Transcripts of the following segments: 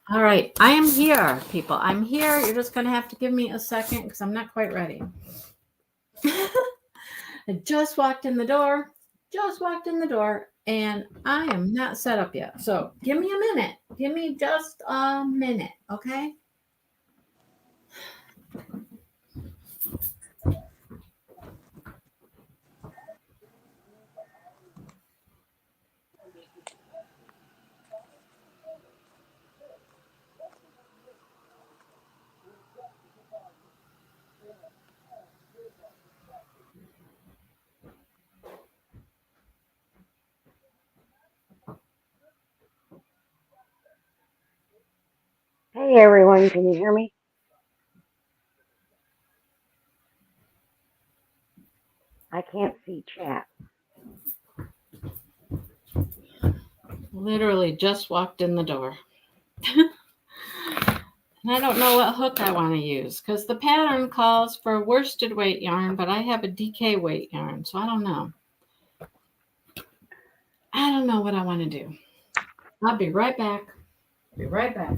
All right, I am here, people. I'm here. You're just going to have to give me a second because I'm not quite ready. I just walked in the door, and I am not set up yet. So give me a minute. Give me just a minute, okay? Hey everyone, can you hear me? I can't see chat. Literally just walked in the door. And I don't know what hook I want to use because the pattern calls for worsted weight yarn, but I have a DK weight yarn, so I don't know. I don't know what I want to do. I'll be right back. Be right back.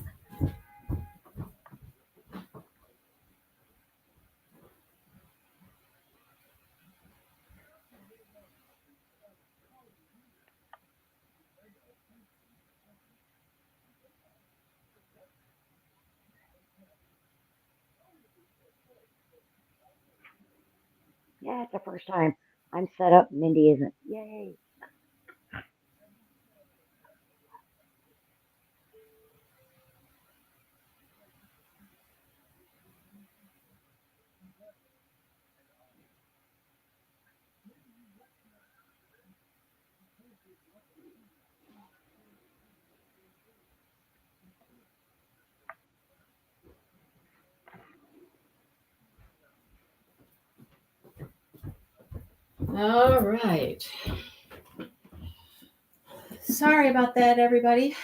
Yeah, it's the first time I'm set up. Mindy isn't. Yay. All right. Sorry about that, everybody.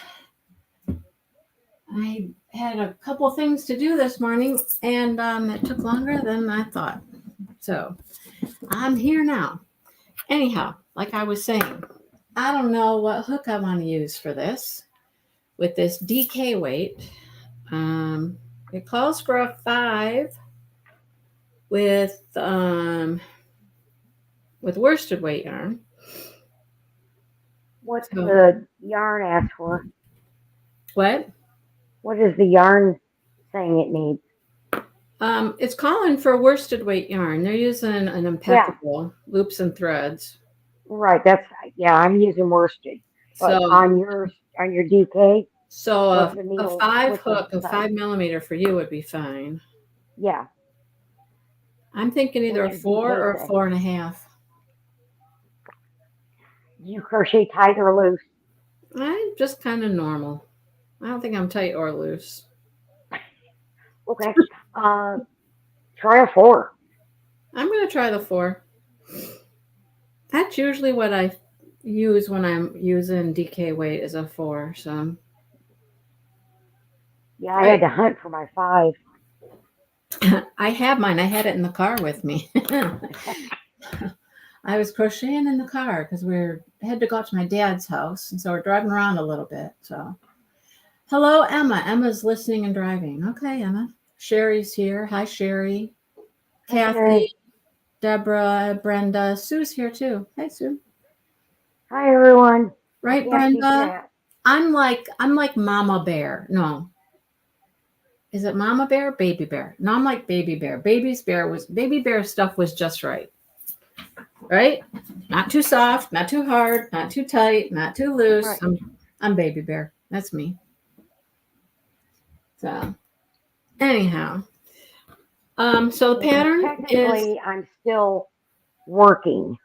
I had a couple things to do this morning, and it took longer than I thought. So I'm here now. Anyhow, like I was saying, I don't know what hook I want to use for this. With this DK weight, it calls for a 5 with worsted weight yarn. What's So the yarn ask for? what? What is the yarn saying it needs? It's calling for worsted weight yarn. They're using an Yeah, impeccable loops and threads. right. Yeah, I'm using worsted. But So on your DK, so what's the a needle? 5 What's the hook, a size? 5 millimeter for you would be fine. Yeah. I'm thinking either What's a your 4 DK or a say? 4.5. Do you crochet tight or loose? I'm just kind of normal. I don't think I'm tight or loose. Okay. Uh, try a 4. I'm going to try the 4. That's usually what I use when I'm using DK weight is a 4. So, Yeah, I had right. to hunt for my 5. I have mine. I had it in the car with me. I was crocheting in the car because had to go out to my dad's house, and so we're driving around a little bit. So, hello, Emma. Emma's listening and driving. Okay, Emma. Sherry's here. Hi, Sherry. Hi, Sherry. Kathy, Deborah, Brenda. Sue's here too. Hey, Sue. Hi, everyone. I Right, can't see Brenda? chat. I'm like Mama Bear. No, is it Mama Bear? Baby Bear? No, I'm like Baby Bear. Baby Bear stuff was just right. Right? Not too soft, not too hard, not too tight, not too loose. Right. I'm Baby Bear. That's me. So anyhow, so the And pattern is. technically, I'm still working.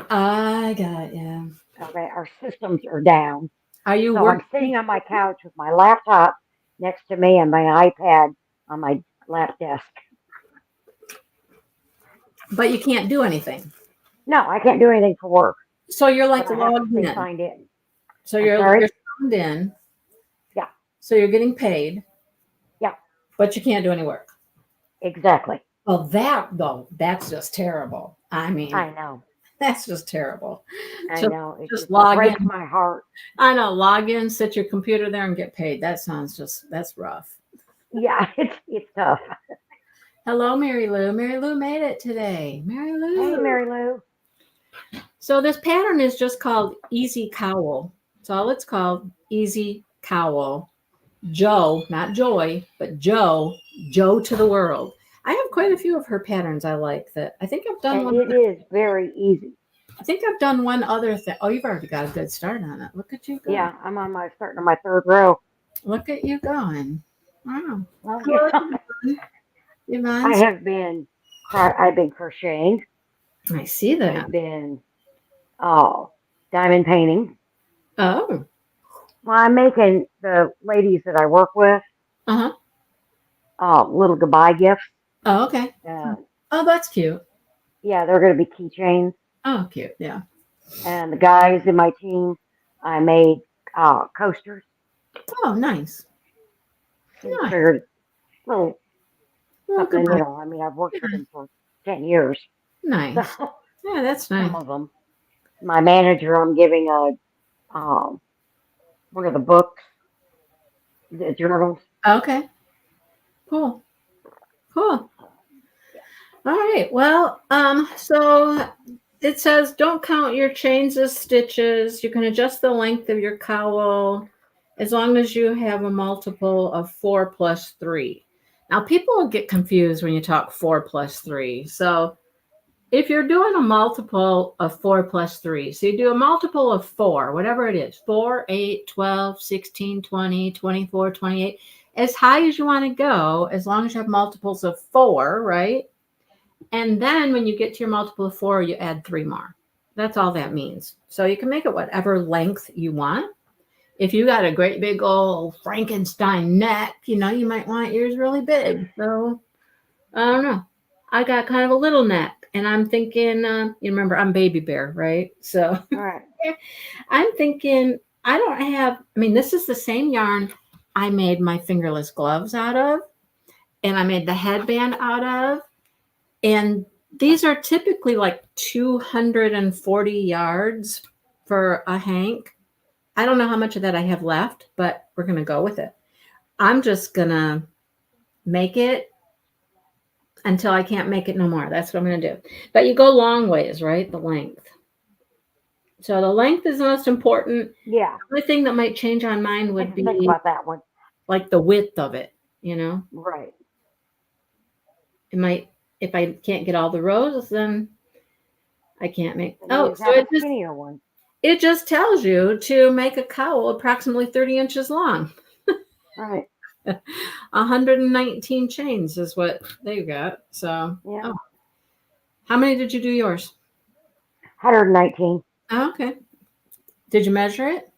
I got yeah. Okay, our systems are down. Are you So I'm working? sitting on my couch with my laptop next to me and my iPad on my lap desk. But you can't do anything. No, I can't do anything for work, So you're but like I have to logged stay in. signed in. So I'm you're sorry? signed in. Yeah, So you're getting paid, yeah, but you can't do any work. exactly. Well, that's just terrible. I mean, I know. That's just terrible. I Just, know it just just log breaks in. my heart. I know, log in, sit your computer there and get paid. That's rough. Yeah, it's tough. Hello, Mary Lou. Mary Lou made it today. Mary Hey, Lou. Mary Lou. So this pattern is just called Easy Cowl. That's all it's called, Easy Cowl. Joe, not Joy, but Joe, Joe to the world. I have quite a few of her patterns I like that. I think I've done And one. it is very easy. I think I've done one other thing. Oh, you've already got a good start on it. Look at you go. Yeah, I'm on my starting on my third row. Look at you going. Wow. Well, Hello, yeah, Yvonne. I have been I've been crocheting. I see that. I've been oh diamond painting. Oh. Well, I'm making the ladies that I work with Uh-huh. little goodbye gifts. Oh, okay. And Oh, that's cute. yeah, they're going to be keychains. Oh, cute. Yeah. And the guys in my team, I made coasters. Oh, nice. And Nice. figured little Well, something, goodbye. I mean, I've worked with them for 10 years. So Nice. Yeah, that's nice. some of them. My manager, I'm giving one of the books, the journals. Okay. Cool. Cool. All right. Well, so it says don't count your chains as stitches. You can adjust the length of your cowl as long as you have a multiple of 4 plus 3. Now, people will get confused when you talk 4 plus 3. So if you're doing a multiple of 4 plus 3, so you do a multiple of 4, whatever it is, 4, 8, 12, 16, 20, 24, 28, as high as you want to go, as long as you have multiples of 4, right? And then when you get to your multiple of 4, you add 3 more. That's all that means. So you can make it whatever length you want. If you got a great big old Frankenstein neck, you might want yours really big. So I don't know. I got kind of a little neck, and I'm thinking, you remember I'm Baby Bear, right? So All right. I'm thinking, I mean, this is the same yarn I made my fingerless gloves out of, and I made the headband out of. And these are typically like 240 yards for a hank. I don't know how much of that I have left, but we're going to go with it. I'm just going to make it until I can't make it no more. That's what I'm going to do. But you go long ways, right? The length. So the length is the most important. Yeah. The only thing that might change on mine I would didn't think be about that one. like the width of it, Right. It might, if I can't get all the rows, then I can't make. And you Oh, just so have a skinnier one. it just tells you to make a cowl approximately 30 inches long. Right. 119 chains is what they got. So, Yeah. how many did you do yours? 119. Oh, okay. Did you measure it?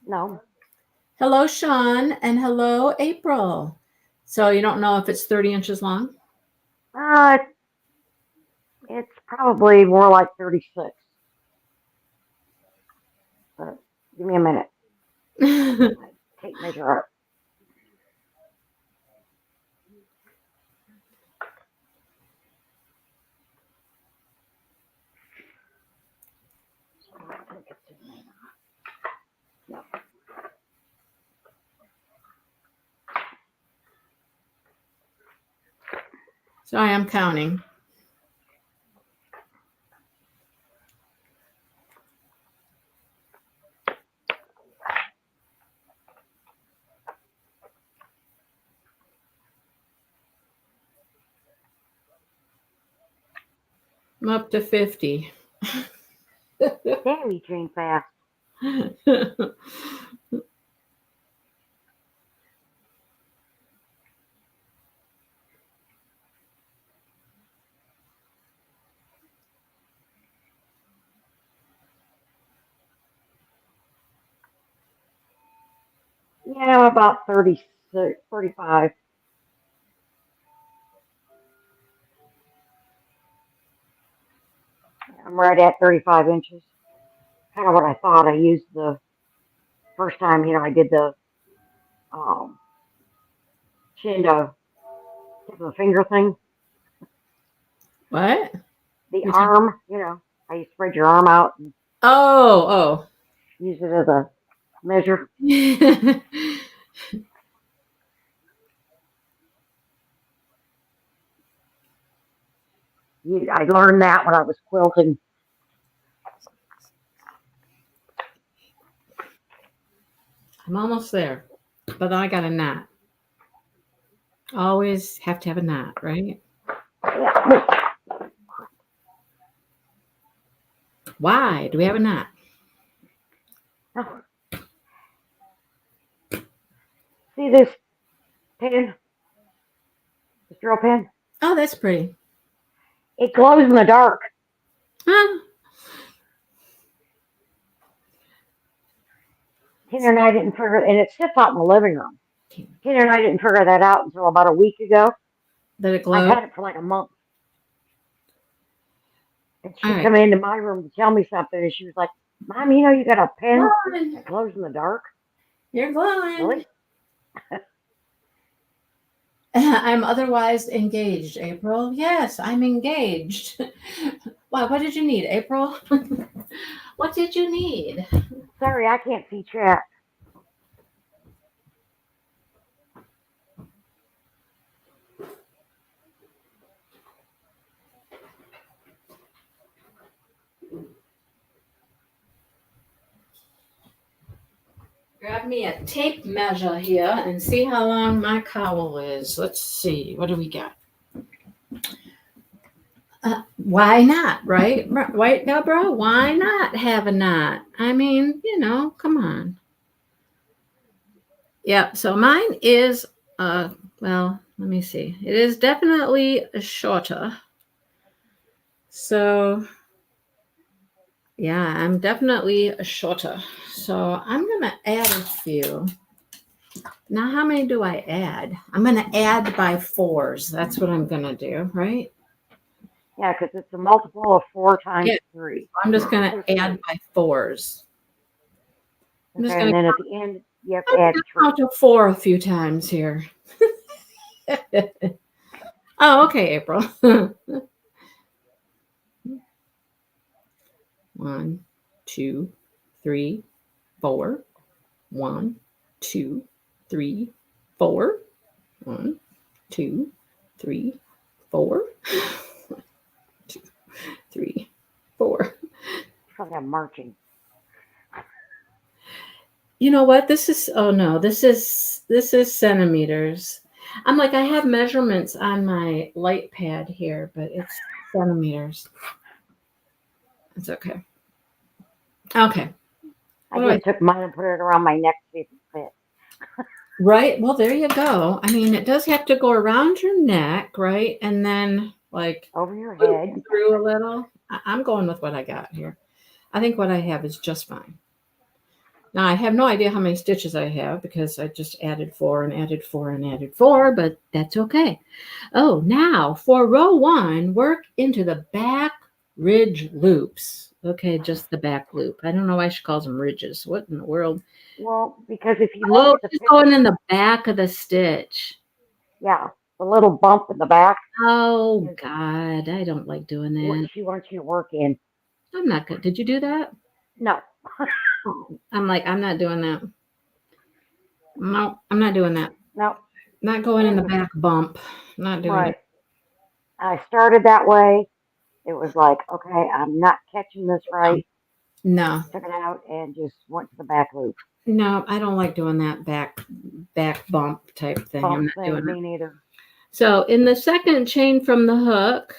No. Hello, Sean, and hello, April. So you don't know if it's 30 inches long? Uh, it's probably more like 36. But give me a minute. Tape measure up. No. Sorry, I'm counting. I'm up to 50. Damn, you train fast. Yeah, about 36, 35. I'm right at 35 inches. Kind of what I thought. I used the first time, I did the um, chin to tip of the finger thing. What? The You're talking- arm, how you spread your arm out and Oh, use it as a measure. oh. I learned that when I was quilting. I'm almost there, but I got a knot. Always have to have a knot, right? Yeah. Why do we have a knot? Oh. See this pen? This drill pen? Oh, that's pretty. It glows in the dark. Huh? Tina and I didn't figure, and it sits out in the living room. Tina and I didn't figure that out until about a week ago. Did it I've glow? had it for like a month. And she All right. come into my room to tell me something, and she was like, "Mom, you know you got a pen Glowing. that glows in the dark?" You're glowing. Really? I'm otherwise engaged, April. Yes, I'm engaged. Wow, what did you need, April? What did you need? Sorry, I can't see chat. Grab me a tape measure here and see how long my cowl is. Let's see. What do we got? Why not, right? Right, Deborah? Why not have a knot? I mean, come on. Yep, so mine is, well, let me see. It is definitely shorter. So, yeah, I'm definitely shorter. So I'm going to add a few. Now, how many do I add? I'm going to add by 4s. That's what I'm going to do, right? Yeah, because it's a multiple of 4 times Yeah. 3. I'm just going to add by 4s. I'm just Okay, going and then at the end, you have to add 3. count to 4 a few times here. Oh, okay, April. 1, 2, 3, 4. 1, 2, 3, 4. 1, 2, 3, 4. 1, 2, 3, 4. Probably I'm marching. You know what? This is centimeters. I'm like, I have measurements on my light pad here, but it's centimeters. It's okay. Okay. I just took mine and put it around my neck to see if it fit. Right. Well, there you go. I mean, it does have to go around your neck, right? And then like Over your head. through a little. I'm going with what I got here. I think what I have is just fine. Now, I have no idea how many stitches I have because I just added 4 and added 4 and added 4, but that's okay. Oh, now for row 1, work into the back ridge loops. Okay, just the back loop. I don't know why she calls them ridges. What in the world? Well, because if you look at the it's picture, going in the back of the stitch. yeah, the little bump in the back. Oh, God, I don't like doing that. What she wants you to work in. I'm not good. Did you do that? No. I'm like, I'm not doing that. No, I'm not doing that. No. Not going in the back bump. Not doing it. I started that way. It was like, okay, I'm not catching this right. No. Took it out and just went to the back loop. No, I don't like doing that back bump type thing. I'm not doing me neither. So in the second chain from the hook,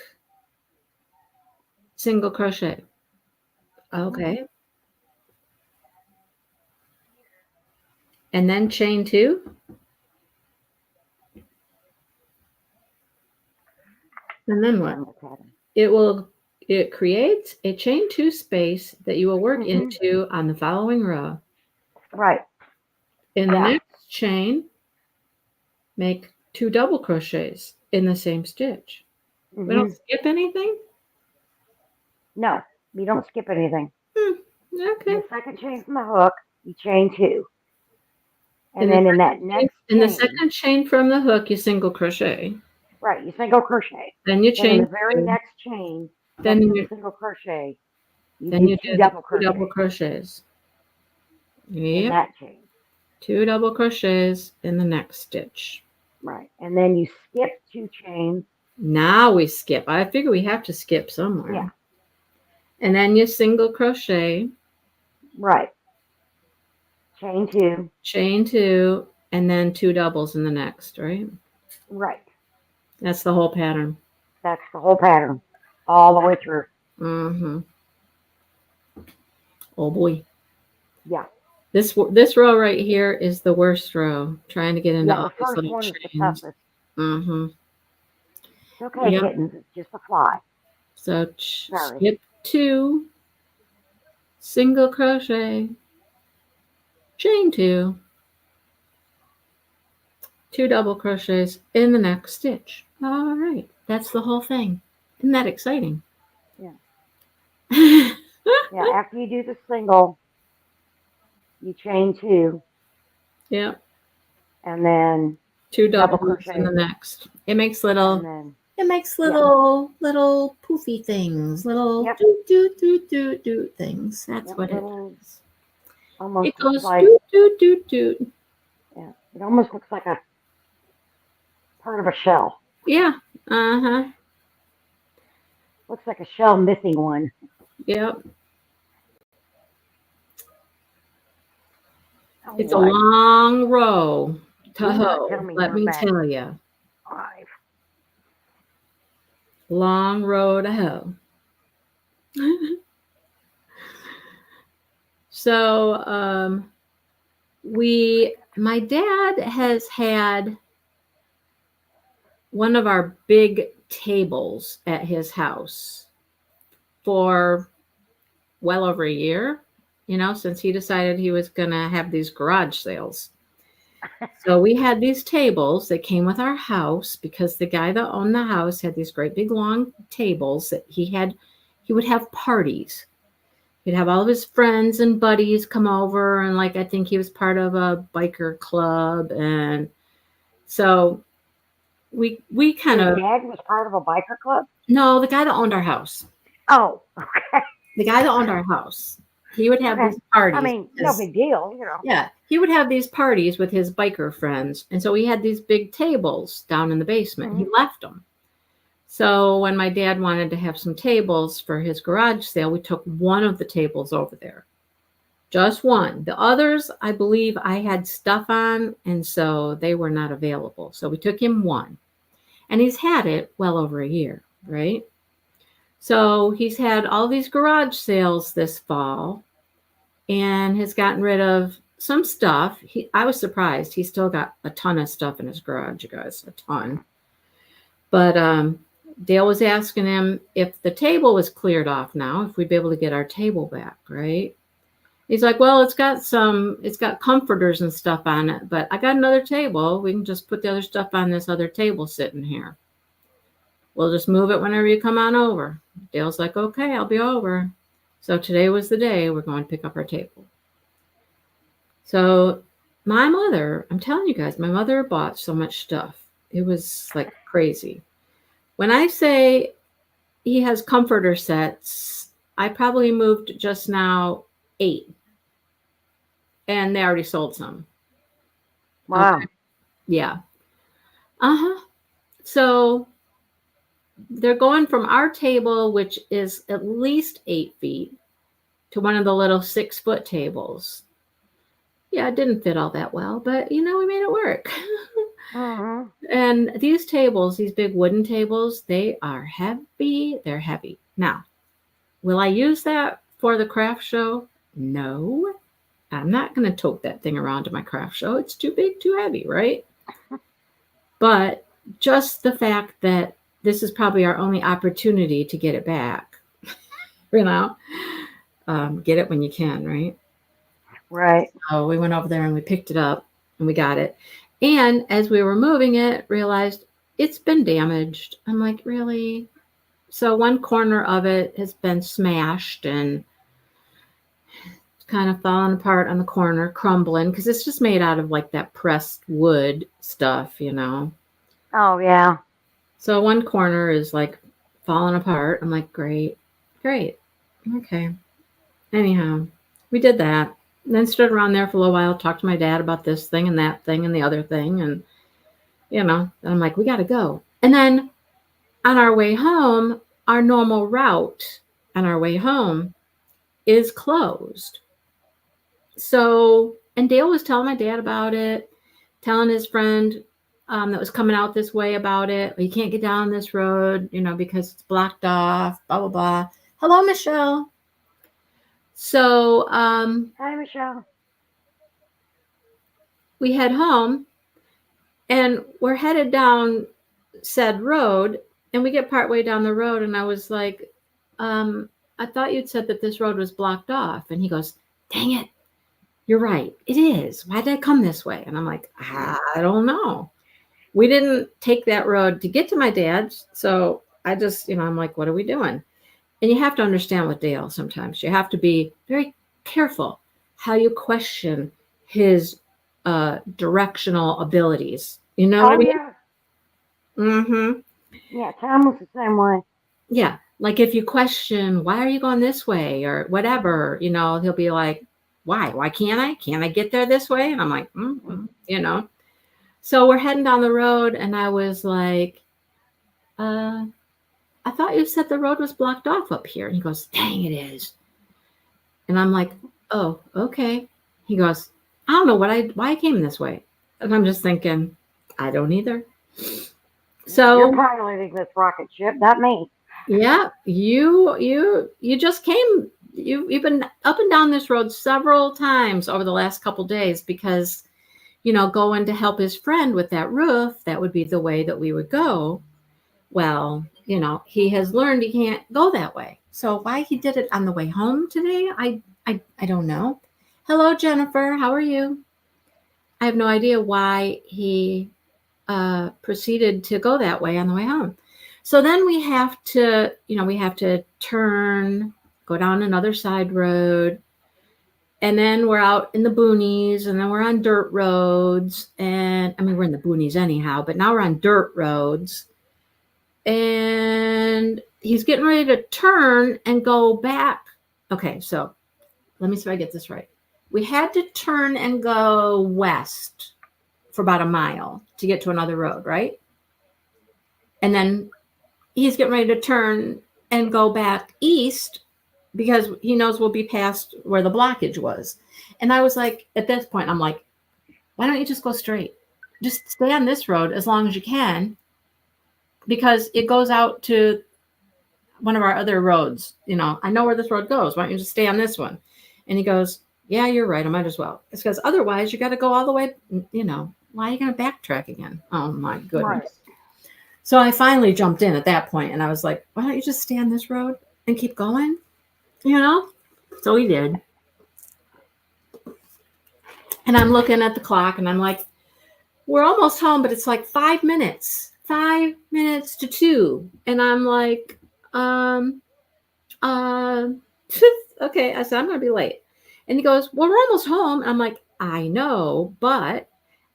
single crochet. Okay. And then chain 2. And then what? It creates a chain 2 space that you will work into on the following row. Right. In the next chain, make 2 double crochets in the same stitch. We don't skip anything? No, you don't skip anything. Okay. In the second chain from the hook, you chain 2. And then in that next in the second chain from the hook, you single crochet. Right, you single crochet. Then you chain in the very next chain, then you single crochet. Then you two do the double two double crochets crochets. in Yep. that chain. 2 double crochets in the next stitch. Right. And then you skip 2 chains. Now we skip. I figure we have to skip somewhere. Yeah. And then you single crochet, Right. Chain 2. chain 2, and then 2 doubles in the next, right? Right. That's the whole pattern. That's the whole pattern all the way through. Mm-hmm. Oh boy. Yeah. This row right here is the worst row. Trying to get into Yeah, all the these first little one is the chains. toughest. Mm-hmm. It's okay, Yep. kittens. It's just a fly. So Sorry. skip 2, single crochet, chain 2, 2 double crochets in the next stitch. All right. That's the whole thing. Isn't that exciting? Yeah. Yeah, after you do the single, you chain 2, Yep. and then 2 double doubles in the crochet, next. It makes and little then little poofy things, little Yep. do things. That's Yep, what it little is. almost It looks goes like do. yeah, it almost looks like a part of a shell. Yeah. Uh-huh. Looks like a shell missing one. Yep. Oh, It's a what? long row to Do not tell hoe, me let we're me back tell you. 5. Long row to hoe. So my dad has had one of our big tables at his house for well over a year, since he decided he was going to have these garage sales. So we had these tables that came with our house because the guy that owned the house had these great big long tables that he would have parties. He'd have all of his friends and buddies come over, and I think he was part of a biker club, and so we kind Your of dad was part of a biker club? no, the guy that owned our house. Oh, okay. The guy that owned our house. He would have Okay. these parties. I mean, no big deal, Yeah, he would have these parties with his biker friends, and so we had these big tables down in the basement. Mhm. He left them. So when my dad wanted to have some tables for his garage sale, we took one of the tables over there. Just one. The others, I believe I had stuff on, and so they were not available. So we took him one. And he's had it well over a year, right? So he's had all these garage sales this fall and has gotten rid of some stuff. I was surprised. He still got a ton of stuff in his garage, you guys, a ton. But Dale was asking him if the table was cleared off now, if we'd be able to get our table back, right? He's like, well, it's got comforters and stuff on it, but I got another table. We can just put the other stuff on this other table sitting here. We'll just move it whenever you come on over. Dale's like, okay, I'll be over. So today was the day we're going to pick up our table. So my mother, I'm telling you guys, my mother bought so much stuff. It was like crazy. When I say he has comforter sets, I probably moved just now 8. And they already sold some. Wow. Okay. Yeah. Uh-huh. So they're going from our table, which is at least 8 feet, to one of the little 6-foot tables. Yeah, it didn't fit all that well, but we made it work. Mm-hmm. And these tables, these big wooden tables, they are heavy. They're heavy. Now, will I use that for the craft show? No. I'm not going to tote that thing around to my craft show. It's too big, too heavy, right? But just the fact that this is probably our only opportunity to get it back, get it when you can, right? Right. So we went over there and we picked it up and we got it. And as we were moving it, realized it's been damaged. I'm like, really? So one corner of it has been smashed and it's kind of falling apart on the corner, crumbling, because it's just made out of that pressed wood stuff, Oh, yeah. So one corner is falling apart. I'm like, great. Okay. anyhow, we did that. And then stood around there for a little while, talked to my dad about this thing and that thing and the other thing. And, and I'm like, we got to go. And then on our way home, our normal route on our way home is closed. So, and Dale was telling my dad about it, telling his friend that was coming out this way about it. You can't get down this road, because it's blocked off, blah, blah, blah. Hello, Michelle. So, Hi, Michelle. we head home and we're headed down said road, and we get partway down the road, and I was like, I thought you'd said that this road was blocked off. And he goes, dang it, you're right, it is. Why did I come this way? And I'm like, I don't know. We didn't take that road to get to my dad's. So I just, I'm like, what are we doing? And you have to understand with Dale sometimes. You have to be very careful how you question his directional abilities. You know what I mean? Yeah. Mm-hmm. Yeah, Tom was the same way. Yeah. Like if you question, why are you going this way or whatever, he'll be like, why? Why can't I? Can't I get there this way? And I'm like, So we're heading down the road, and I was like, I thought you said the road was blocked off up here. And he goes, dang, it is. And I'm like, oh, okay. He goes, I don't know why I came this way. And I'm just thinking, I don't either. So you're piloting this rocket ship, not me. Yeah, you just came. You've been up and down this road several times over the last couple days because, going to help his friend with that roof, that would be the way that we would go. Well, he has learned he can't go that way. So why he did it on the way home today, I don't know. Hello, Jennifer. How are you? I have no idea why he proceeded to go that way on the way home. So then we have to turn, go down another side road, and then we're out in the boonies, and then we're on dirt roads. And we're in the boonies anyhow, but now we're on dirt roads. And he's getting ready to turn and go back. Okay, so let me see if I get this right. We had to turn and go west for about a mile to get to another road, right? And then he's getting ready to turn and go back east because he knows we'll be past where the blockage was. And I was like, at this point, I'm like, why don't you just go straight? Just stay on this road as long as you can, because it goes out to one of our other roads. I know where this road goes. Why don't you just stay on this one? And he goes, yeah, you're right. I might as well. It's because otherwise you got to go all the way, why are you going to backtrack again? Oh my goodness. Right. So I finally jumped in at that point, and I was like, why don't you just stay on this road and keep going? So he did. And I'm looking at the clock, and I'm like, we're almost home, but it's like 5 minutes. 5 minutes to 2. And I'm like, okay. I said, I'm going to be late. And he goes, well, we're almost home. And I'm like, I know, but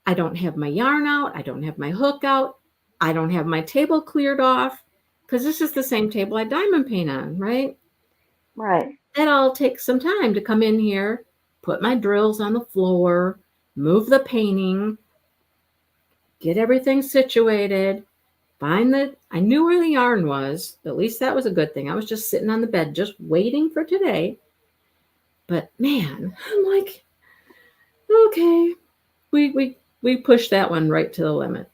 I don't have my yarn out. I don't have my hook out. I don't have my table cleared off, because this is the same table I diamond paint on, right? Right. That'll take some time to come in here, put my drills on the floor, move the painting, get everything situated, I knew where the yarn was. At least that was a good thing. I was just sitting on the bed, just waiting for today. But man, I'm like, okay, we pushed that one right to the limit.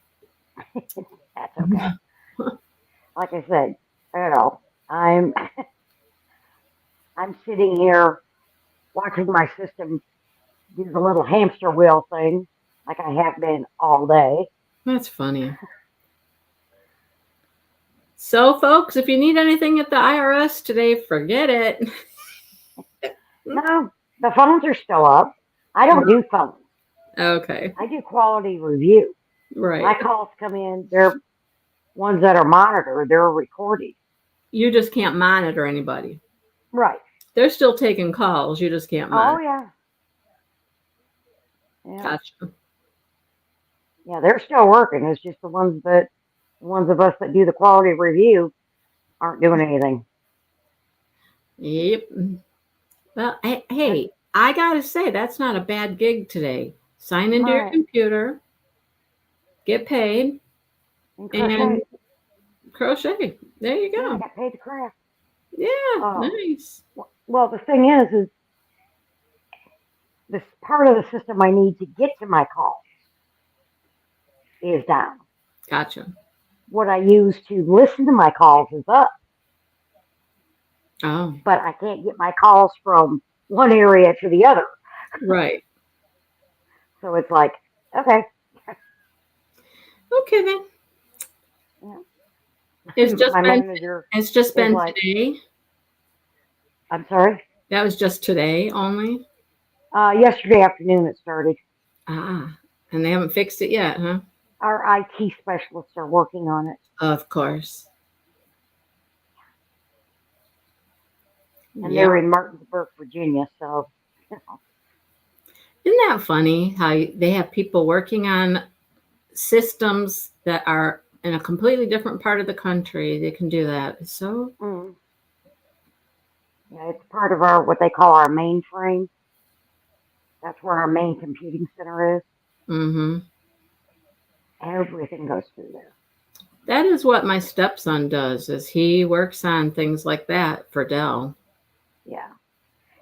That's okay. Like I said, I'm sitting here watching my system do the little hamster wheel thing, like I have been all day. That's funny. So, folks, if you need anything at the IRS today, forget it. No, the phones are still up. I don't do phones. Okay. I do quality review. Right. My calls come in. They're ones that are monitored. They're recorded. You just can't monitor anybody. Right. They're still taking calls. You just can't monitor. Oh, yeah. Yeah. Gotcha. Yeah, they're still working. It's just the ones of us that do the quality review aren't doing anything. Yep. Well, hey, I gotta say that's not a bad gig today. Sign into your Right. computer, get paid, And and crochet. crochet. There you Yeah, I go. got paid to craft. Yeah, Um, nice. well, the thing is this part of the system I need to get to my call is down. Gotcha. What I use to listen to my calls is up, Oh, but I can't get my calls from one area to the other. right. So it's like, okay, Okay then. yeah. It's just My been manager it's just is been like, today. I'm sorry. That was just today only. Yesterday afternoon it started. Ah, and they haven't fixed it yet, huh? Our IT specialists are working on it, Of course. and Yep. they're in Martinsburg, Virginia. So, you know, Isn't that funny how they have people working on systems that are in a completely different part of the country? They can do that. So, mm, yeah, it's part of our what they call our mainframe. That's where our main computing center is. mm-hmm. Everything goes through there. That is what my stepson does. Is he works on things like that for Dell. Yeah,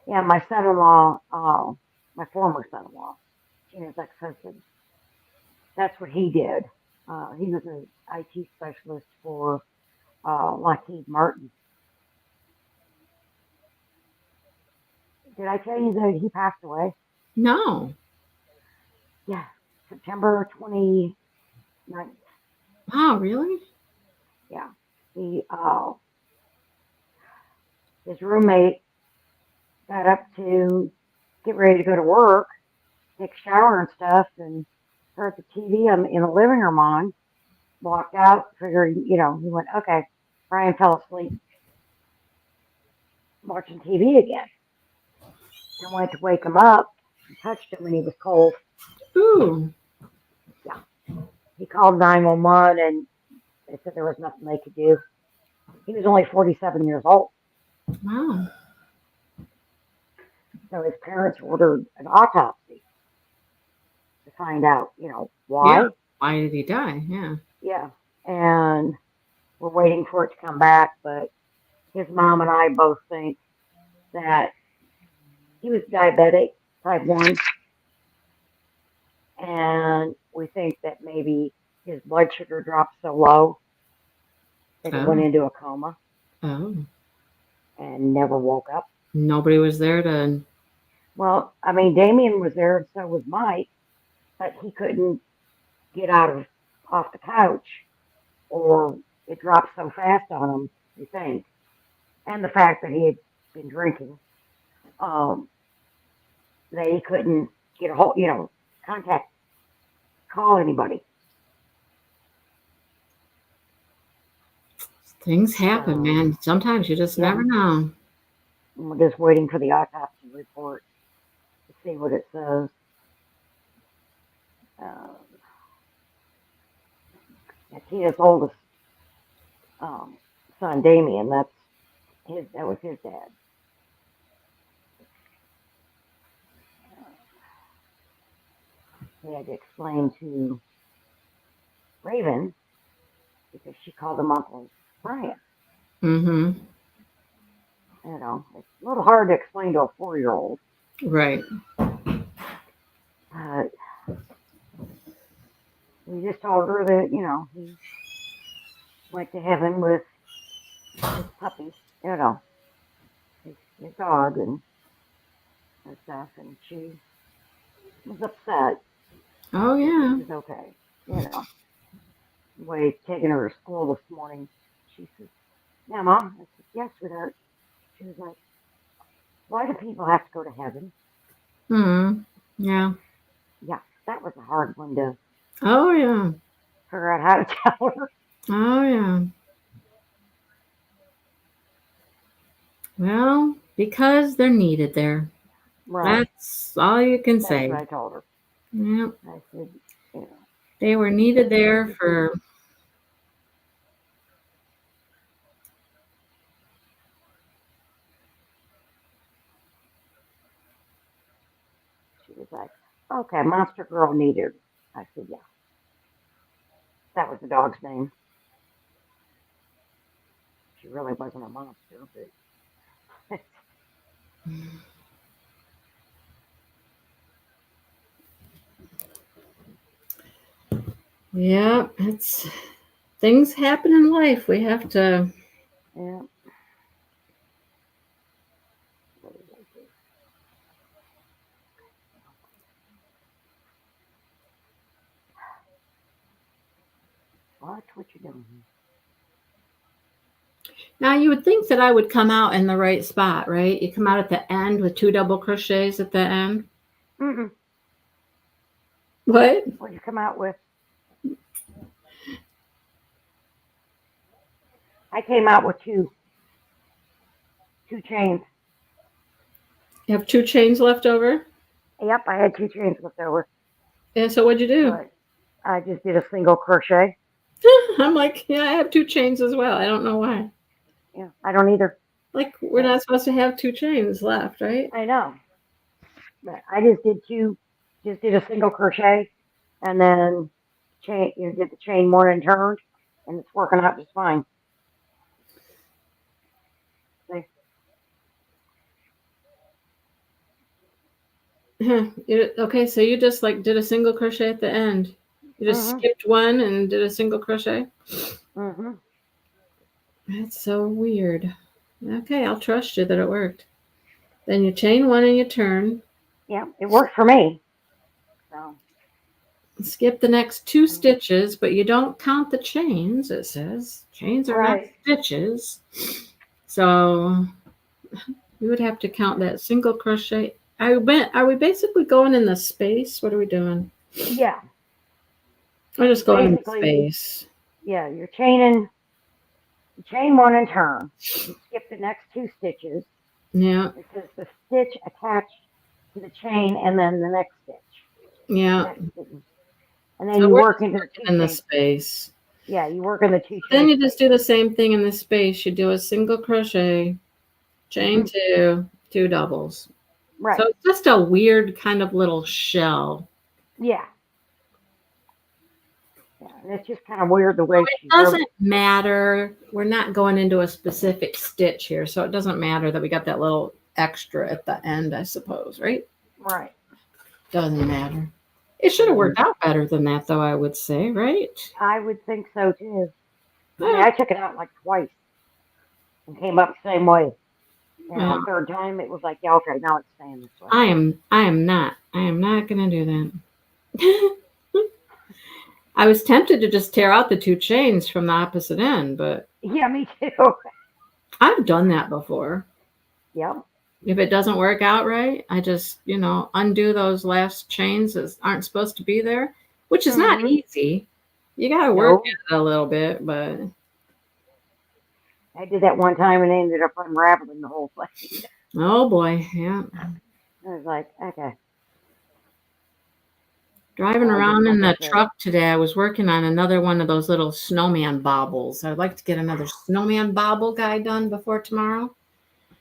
yeah. My son-in-law, my former son-in-law, Gina's ex-husband. That's what he did. He was an IT specialist for Lockheed Martin. Did I tell you that he passed away? No. Yeah, September 29th. Wow, really? Yeah, he his roommate got up to get ready to go to work, take a shower and stuff, and heard the TV in the living room on. Walked out, figured, he went, okay. Brian fell asleep watching TV again, and went to wake him up and touched him, and he was cold. Ooh. Yeah, he called 911, and they said there was nothing they could do. He was only 47 years old. Wow. So his parents ordered an autopsy to find out, Yeah. why. Why did he die? Yeah. Yeah. And we're waiting for it to come back, but his mom and I both think that he was diabetic, type 1, and we think that maybe his blood sugar dropped so low that he went Oh. into a coma Oh. and never woke up. Nobody was there to. Well, I mean, Damien was there and so was Mike, but he couldn't get off the couch, or it dropped so fast on him, we think. And the fact that he had been drinking, um, that he couldn't get a hold, contact, call anybody. Things happen, So, man. Sometimes you just yeah, never know. we're just waiting for the autopsy report to see what it says. Um, Tina's oldest um, son, Damien, that was his dad. He had to explain to Raven because she called him Uncle Brian. Mm-hmm. It's a little hard to explain to a 4-year-old, Right. but we just told her that he went to heaven with his puppy, his dog and stuff, and she was upset, Oh but she yeah. was okay. The way taking her to school this morning, she says, "Yeah, Mom." I said, "Yes, sweetheart." She was like, "Why do people have to go to heaven?" Hmm. Yeah. Yeah, that was a hard one to Oh yeah. figure out how to tell her. Oh yeah. Well, because they're needed there. Right. That's all you can That's what say. I told her. Yep. I said, you know, They were needed there for. Okay, Monster Girl needed. I said, yeah. That was the dog's name. She really wasn't a monster, but Yeah, it's things happen in life. We have to. yeah. Watch what you're doing. Now you would think that I would come out in the right spot, right? You come out at the end with 2 double crochets at the end. Mm-mm. What? What'd you come out with? I came out with two chains. You have 2 chains left over? Yep, I had 2 chains left over, And so what'd you do? but I just did a single crochet. I'm like, yeah, I have 2 chains as well. I don't know why. Yeah, I don't either. Like, we're not supposed to have 2 chains left, right? I know, but I just did a single crochet, and then did the chain one and turned, and it's working out just fine. See? Okay, so you just like did a single crochet at the end. You just Mhm. skipped one and did a single crochet. Mhm. That's so weird. Okay, I'll trust you that it worked. Then you chain one and you turn. Yeah, it worked for me. So. Skip the next 2 stitches, but you don't count the chains. It says chains are not Right. stitches. So you would have to count that single crochet. Are we basically going in the space? What are we doing? Yeah. We're just going in the Basically, space. yeah, you're chaining. You chain one and turn. You skip the next 2 stitches. Yeah. It says the stitch attached to the chain, and then the next stitch. Yeah. And then So you we're work just into the working 2 in the chains. space. Yeah, you work in the 2 Then chains. you just do the same thing in the space. You do a single crochet, chain 2, 2 doubles. Right. So it's just a weird kind of little shell. Yeah. Yeah, and it's just kind of weird the way It she wrote doesn't it. matter. We're not going into a specific stitch here, so it doesn't matter that we got that little extra at the end, I suppose, right? Right. Doesn't matter. It should have worked out better than that, though, I would say, right? I would think so too. I mean, I took it out like twice and came up the same way. And Yeah. the 3rd time, it was like, yeah, okay, now it's staying this way. I am not going to do that. I was tempted to just tear out the 2 chains from the opposite end, but Yeah, me too. I've done that before. Yep. If it doesn't work out right, I just, undo those last chains that aren't supposed to be there, which is not easy. You got to work at it a little bit, but I did that one time and ended up unraveling the whole thing. oh boy, yeah. I was like, okay. Driving I around in the just truck today, I was working on another one of those little snowman baubles. I'd like to get another snowman bauble guy done before tomorrow.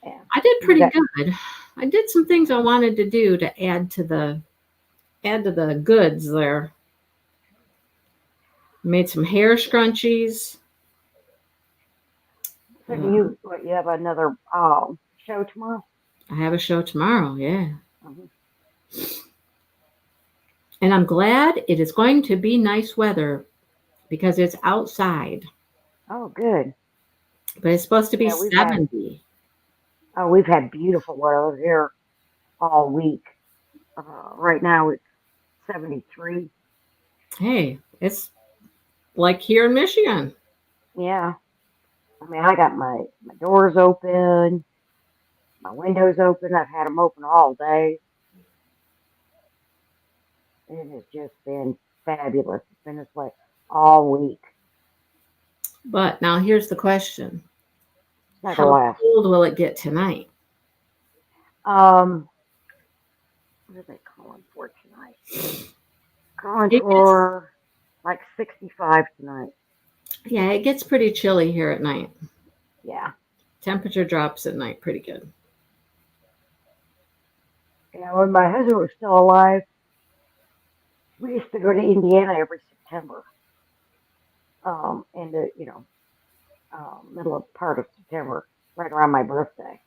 Yeah. I did pretty good. I did some things I wanted to do to add to the goods there. Made some hair scrunchies. So you have another show tomorrow? I have a show tomorrow, yeah. Mhm. And I'm glad it is going to be nice weather because it's outside. Oh, good. But it's supposed to be Yeah, 70. we've had beautiful weather here all week. Right now it's 73. Hey, it's like here in Michigan. Yeah. I mean, I got my doors open, my windows open. I've had them open all day. It has just been fabulous. It's been this way all week. But now here's the question. Not How gonna last. cold will it get tonight? What are they calling for tonight? Calling for like 65 tonight. Yeah, it gets pretty chilly here at night. Yeah. Temperature drops at night pretty good. Yeah, when my husband was still alive, We used to go to Indiana every September, in the middle of part of September, right around my birthday.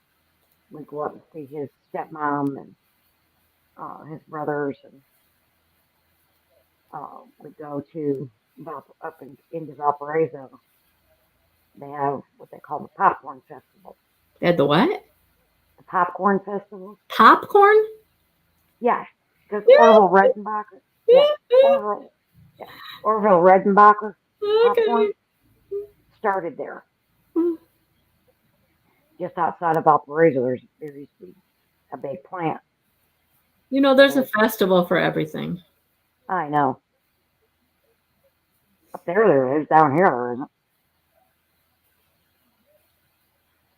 We'd go up and see his stepmom and his brothers, and we'd go to into Valparaiso. They have what they call the popcorn festival. They had the what? The popcorn festival. Popcorn? Yeah, because Yeah. Orville Redenbacher. Yeah, Orville. Yeah, Orville Redenbacher popcorn started there, just outside of Valparaiso. There used to be a big plant. You know, there's a festival for everything. I know. Up there is. Down here, there isn't.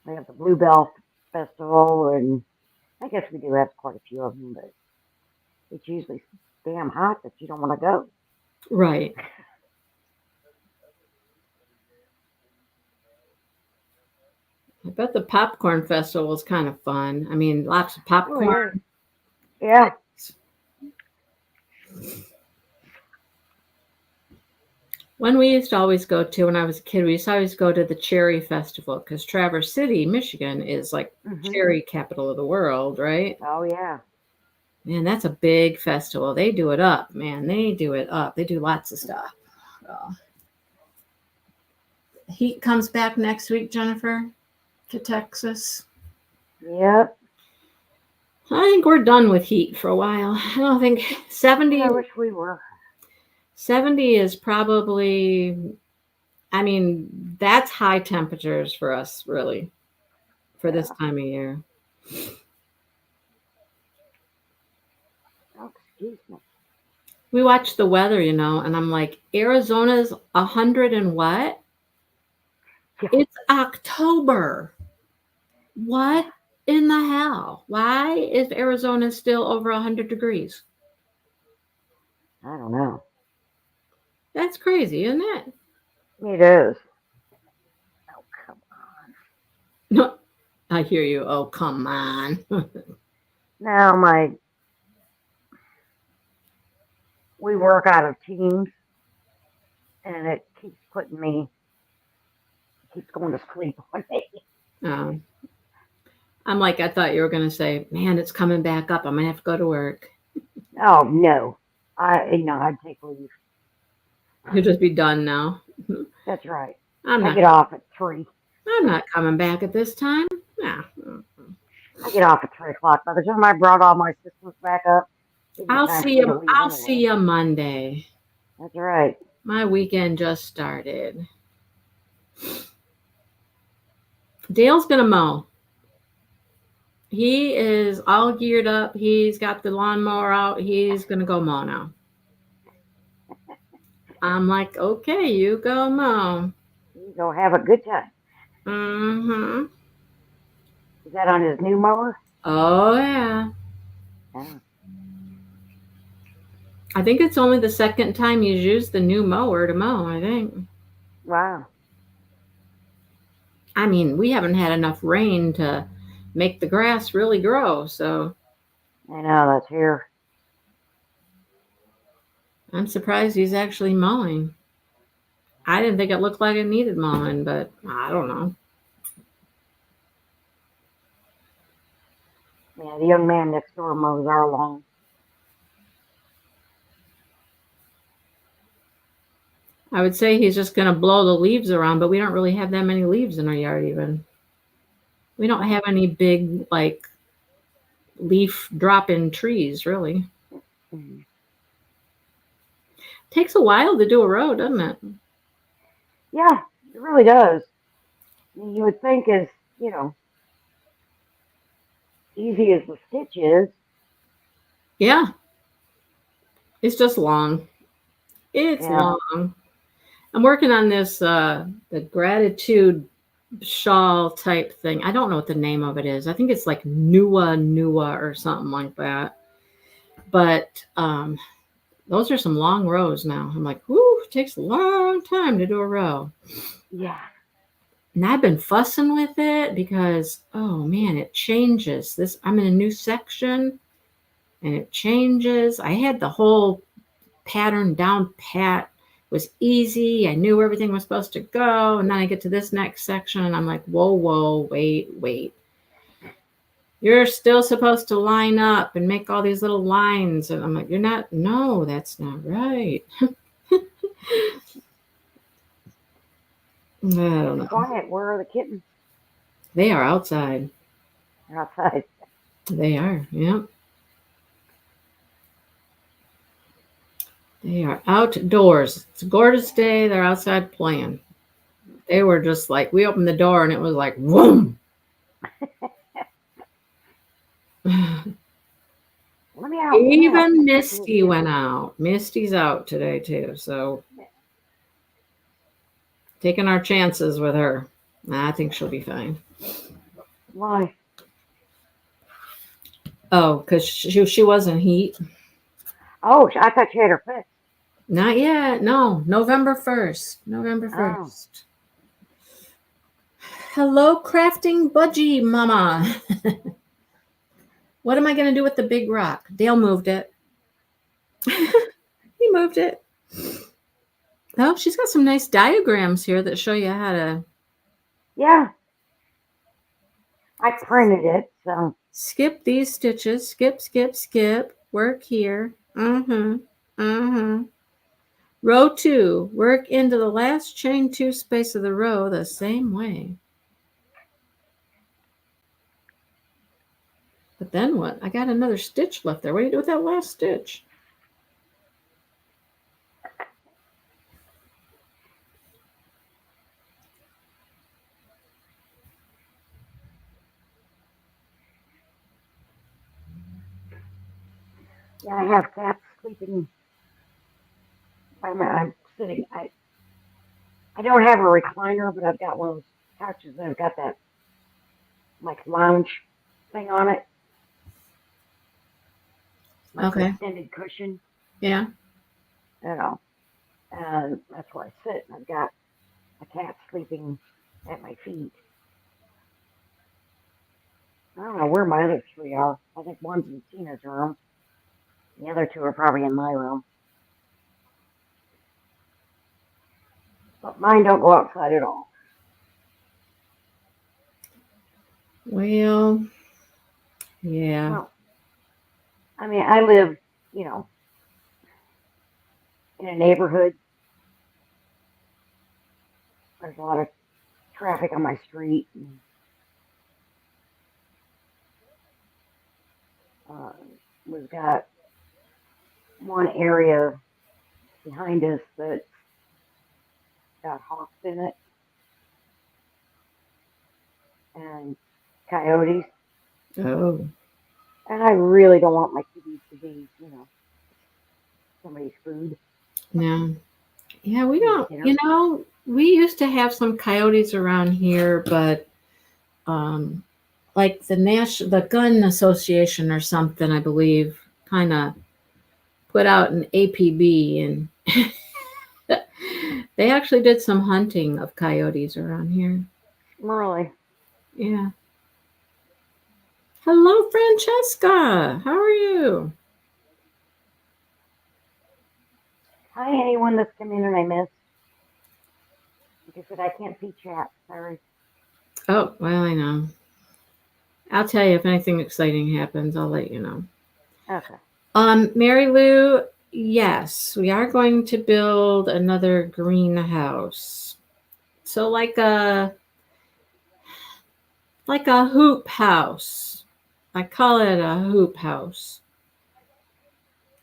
We have the Bluebell Festival, and I guess we do have quite a few of them, but it's usually damn hot that you don't want to go. Right. I bet the popcorn festival is kind of fun. I mean, lots of popcorn. Oh, yeah. When we used to always go to, when I was a kid, we used to always go to the Cherry Festival because Traverse City, Michigan is like cherry capital of the world, right? Oh, yeah. Man, that's a big festival. They do it up, man. They do it up. They do lots of stuff. Heat comes back next week, Jennifer, to Texas. Yep. I think we're done with heat for a while. I don't think 70. I wish we were. 70 is probably, I mean, that's high temperatures for us, really, for this time of year. Oh, excuse me. We watch the weather, you know, and I'm like, Arizona's 100 and what? Yeah. It's October. What in the hell? Why is Arizona still over 100 degrees? I don't know. That's crazy, isn't it? It is. Oh, come on. No, I hear you. Oh, come on. Now, we work out of teams, and it keeps going to sleep on me. I'm like, I thought you were going to say, man, it's coming back up. I'm going to have to go to work. Oh, no. I'd take leave. You'll just be done now. That's right. I get off at 3. I'm not coming back at this time. Nah. I get off at 3 o'clock. By the time I brought all my systems back up, I'll see you Monday. That's right. My weekend just started. Dale's gonna mow. He is all geared up. He's got the lawnmower out. He's gonna go mow now. I'm like, okay, you go mow. You go have a good time. Mm-hmm. Is that on his new mower? Oh, yeah. I think it's only the second time he's used the new mower to mow, I think. Wow. I mean, we haven't had enough rain to make the grass really grow, so. I know, that's here. I'm surprised he's actually mowing. I didn't think it looked like it needed mowing, but I don't know. Yeah, the young man next door mows our lawn. I would say he's just going to blow the leaves around, but we don't really have that many leaves in our yard even. We don't have any big, like, leaf drop-in trees, really. Mm-hmm. Takes a while to do a row, doesn't it? Yeah, it really does. You would think as, easy as the stitch is. Yeah. It's just long. It's long. I'm working on this, the gratitude shawl type thing. I don't know what the name of it is. I think it's like Nua or something like that. But those are some long rows now. I'm like, whoo, it takes a long time to do a row. Yeah. And I've been fussing with it because, oh man, it changes. I'm in a new section and it changes. I had the whole pattern down pat. It was easy. I knew where everything was supposed to go. And then I get to this next section and I'm like, whoa, wait. You're still supposed to line up and make all these little lines. And I'm like, you're not, no, that's not right. I don't know. Quiet. Where are the kittens? They are outside. They're outside. They are, yep. They are outdoors. It's a gorgeous day. They're outside playing. They were just like, we opened the door and it was like, whoom. Let me out. Even Misty went out. Misty's out today too. So taking our chances with her. I think she'll be fine. Why? Oh, because she was in heat. Oh, I thought you had her fixed. Not yet. No, November 1st. November 1st. Hello, crafting budgie mama. What am I going to do with the big rock? Dale moved it. He moved it. Oh, she's got some nice diagrams here that show you how to. Yeah. I printed it, so. Skip these stitches. Skip. Work here. Row 2. Work into the last chain 2 space of the row the same way. But then what? I got another stitch left there. What do you do with that last stitch? Yeah, I have cats sleeping. I'm sitting. I don't have a recliner, but I've got one of those couches that have got that like lounge thing on it. Like Okay. an extended cushion. Yeah. You know, and that's where I sit. And I've got a cat sleeping at my feet. I don't know where my other 3 are. I think one's in Tina's room. The other 2 are probably in my room. But mine don't go outside at all. Well, yeah. Well, I mean, I live, in a neighborhood. There's a lot of traffic on my street. We've got one area behind us that's got hawks in it and coyotes. Oh. And I really don't want my kitties to be, somebody's food. No. Yeah, we don't, we used to have some coyotes around here, but like the Gun Association or something, I believe, kind of put out an APB and they actually did some hunting of coyotes around here. Really? Yeah. Hello, Francesca. How are you? Hi, anyone that's come in and I missed. Like I said, I can't see chat. Sorry. Oh, well, I know. I'll tell you if anything exciting happens. I'll let you know. Okay. Mary Lou, yes, we are going to build another greenhouse. So like a hoop house. I call it a hoop house.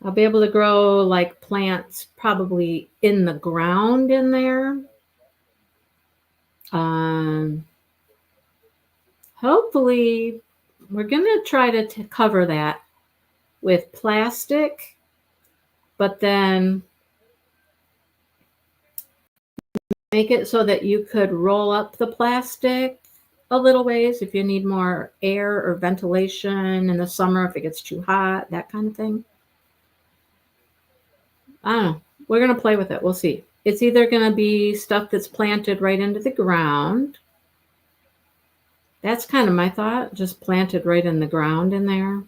I'll be able to grow like plants probably in the ground in there. Hopefully, we're going to try to cover that with plastic, but then make it so that you could roll up the plastic a little ways if you need more air or ventilation in the summer, if it gets too hot, that kind of thing. I don't know. We're going to play with it. We'll see. It's either going to be stuff that's planted right into the ground. That's kind of my thought, just planted right in the ground in there.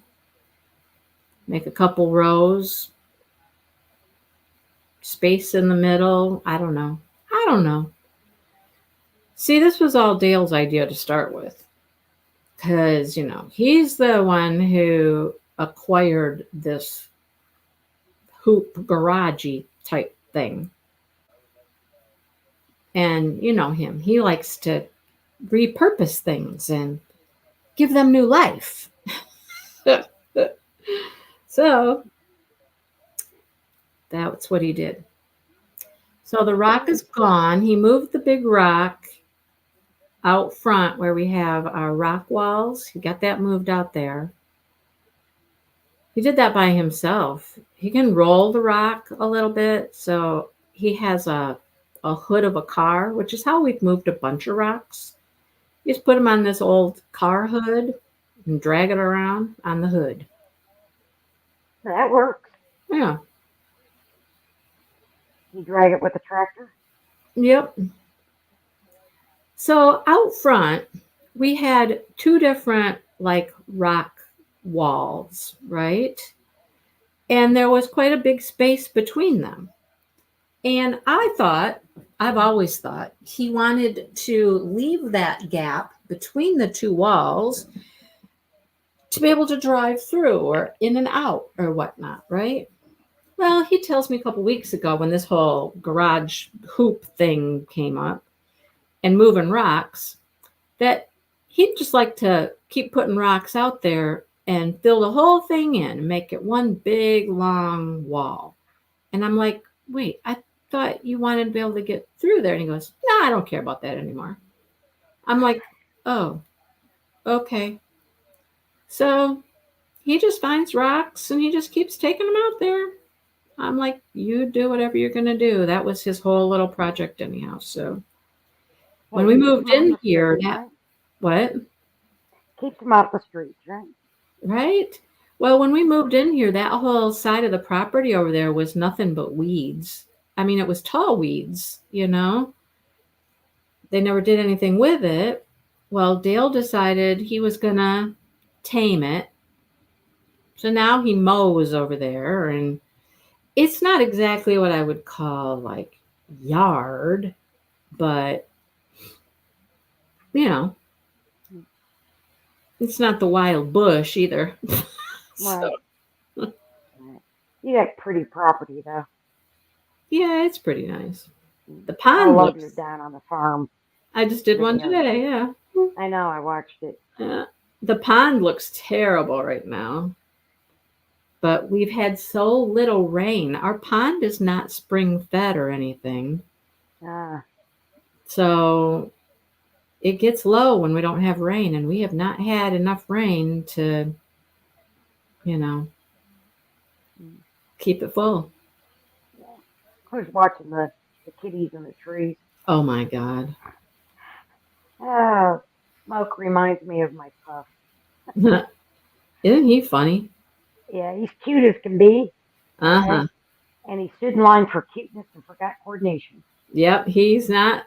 Make a couple rows. space in the middle. I don't know. I don't know. See, this was all Dale's idea to start with. Because, he's the one who acquired this hoop garagey type thing. And you know him, he likes to repurpose things and give them new life. So that's what he did. So the rock is gone. He moved the big rock out front where we have our rock walls. He got that moved out there. He did that by himself. He can roll the rock a little bit. So he has a hood of a car, which is how we've moved a bunch of rocks. You just put them on this old car hood and drag it around on the hood. That works. Yeah. You drag it with a tractor? Yep. So out front, we had two different like rock walls, right? And there was quite a big space between them. And I've always thought, he wanted to leave that gap between the two walls to be able to drive through or in and out or whatnot, right? Well, he tells me a couple weeks ago when this whole garage hoop thing came up and moving rocks, that he'd just like to keep putting rocks out there and fill the whole thing in and make it one big long wall. And I'm like, wait, I thought you wanted to be able to get through there. And he goes, no, I don't care about that anymore. I'm like, oh, okay. So he just finds rocks and he just keeps taking them out there. I'm like, you do whatever you're going to do. That was his whole little project anyhow. So when we moved in here, what? Keeps them off the streets, right? Right? Well, when we moved in here, that whole side of the property over there was nothing but weeds. I mean, it was tall weeds, They never did anything with it. Well, Dale decided he was going to tame it. So now he mows over there, and it's not exactly what I would call like yard, but it's not the wild bush either. Right. So. You got pretty property though. Yeah, it's pretty nice. The pond. I love you down on the farm. I just did one today. Yeah. I know. I watched it. Yeah. The pond looks terrible right now, but we've had so little rain. Our pond is not spring fed or anything. So it gets low when we don't have rain, and we have not had enough rain to, keep it full. Yeah. I was watching the kitties in the trees. Oh my God. Oh, Smoke reminds me of my puff. Isn't he funny? Yeah, he's cute as can be. Uh-huh. And he stood in line for cuteness and forgot coordination. Yep, he's not,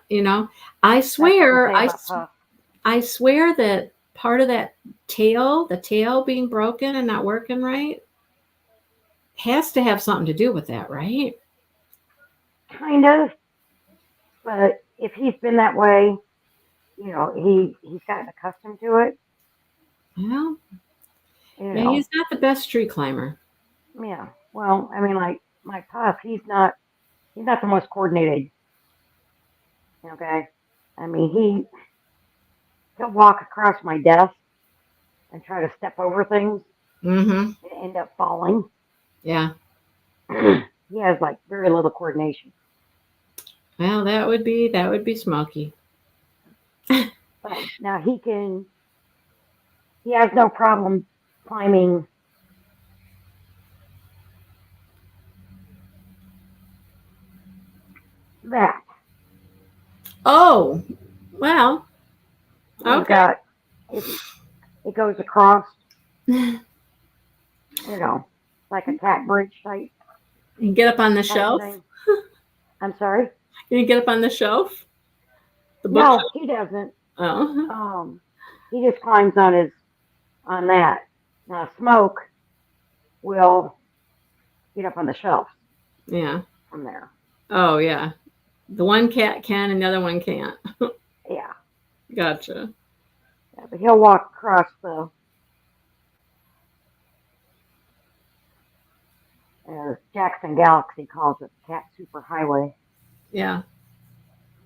I swear that part of that the tail being broken and not working right, has to have something to do with that, right? Kind of. But if he's been that way, he's gotten accustomed to it. Well, he's not the best tree climber. Yeah. Well, I mean, like my pup, he's not the most coordinated. Okay. I mean, he'll walk across my desk and try to step over things and end up falling. Yeah. He has like very little coordination. Well, that would be Smokey. But now he has no problem climbing that. Oh, well. Okay. It goes across, like a cat bridge type. You can get up on the shelf? I'm sorry? Can you get up on the shelf? No, he doesn't. Oh. He just climbs on that. Now Smoke will get up on the shelf. Yeah. from there. Oh, yeah. The one cat can and the other one can't. Yeah. Gotcha. Yeah, but he'll walk across the Jackson Galaxy calls it Cat Superhighway. Yeah.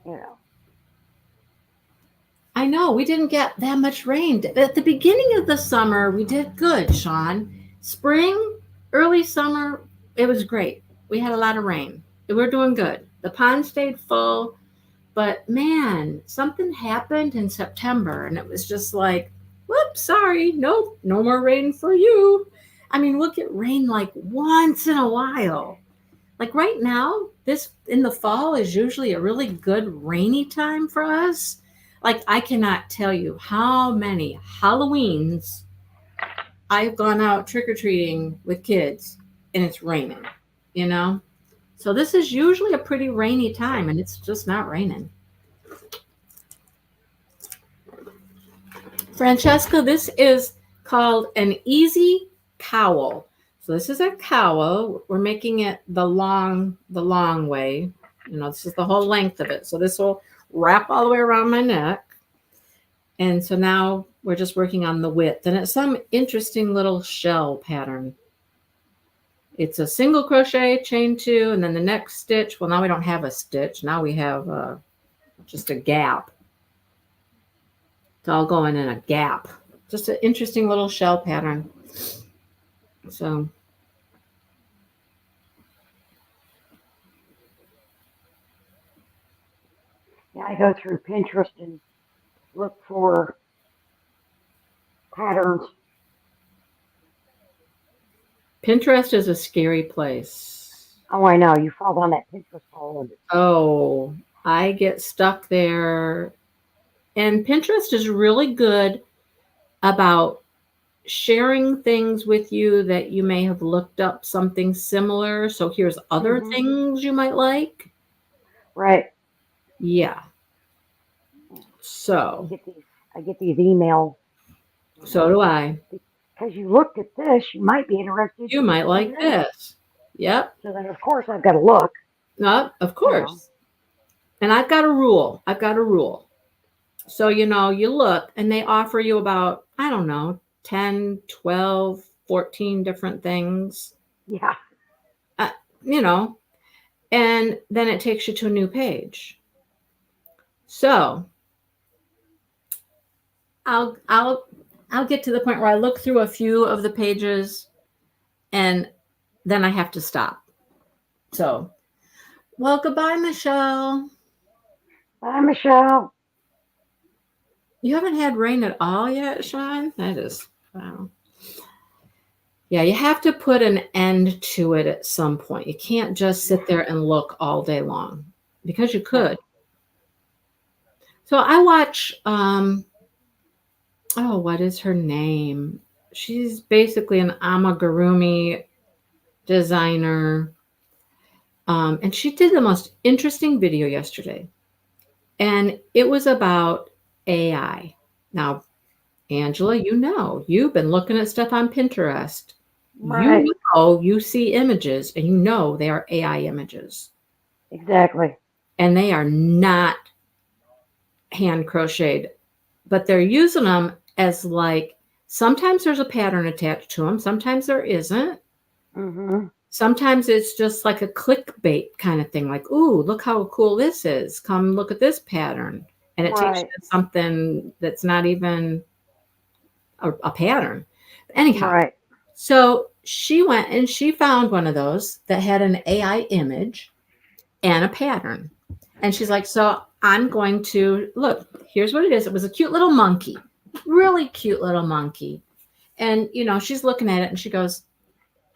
You know. I know. We didn't get that much rain. At the beginning of the summer, we did good, Sean. Spring, early summer, it was great. We had a lot of rain. We're doing good. The pond stayed full. But man, something happened in September and it was just like, whoops, sorry, nope, no more rain for you. I mean, we'll get rain like once in a while. Like right now, this in the fall is usually a really good rainy time for us. Like I cannot tell you how many Halloweens I've gone out trick-or-treating with kids and it's raining, you know? So this is usually a pretty rainy time and it's just not raining. Francesca, this is called an easy cowl. So this is a cowl. We're making it the long way. You know, this is the whole length of it. So this will wrap all the way around my neck. And so now we're just working on the width. And it's some interesting little shell pattern. It's a single crochet, chain 2, and then the next stitch. Well, now we don't have a stitch. Now we have just a gap. It's all going in a gap. Just an interesting little shell pattern. So yeah, I go through Pinterest and look for patterns. Pinterest is a scary place. Oh, I know. You fall down that Pinterest hole. And Oh, I get stuck there. And Pinterest is really good about sharing things with you that you may have looked up something similar. So here's other things you might like. right. Yeah. So I get these emails. So do I. Because you looked at this, you might be interested. You might like this. Yep. So then, of course, I've got to look. Of course. And I've got a rule. So, you know, you look and they offer you about, I don't know, 10, 12, 14 different things. Yeah. You know, and then it takes you to a new page. So I'll get to the point where I look through a few of the pages and then I have to stop. So, well, goodbye, Michelle. Bye, Michelle. You haven't had rain at all yet, Sean? That is, wow. Yeah, you have to put an end to it at some point. You can't just sit there and look all day long because you could. So I watch, what is her name? She's basically an amigurumi designer. And she did the most interesting video yesterday. And it was about AI. Now, Angela, you've been looking at stuff on Pinterest. Right. You see images and you know they are AI images. Exactly. And they are not hand crocheted, but they're using them as like, sometimes there's a pattern attached to them. Sometimes there isn't. Sometimes it's just like a clickbait kind of thing. Like, ooh, look how cool this is. Come look at this pattern. And it takes you to something that's not even a pattern. Anyhow, right. So she went and she found one of those that had an AI image and a pattern. And she's like, so I'm going to look, here's what it is. It was a cute little monkey, really cute little monkey. And, you know, she's looking at it and she goes,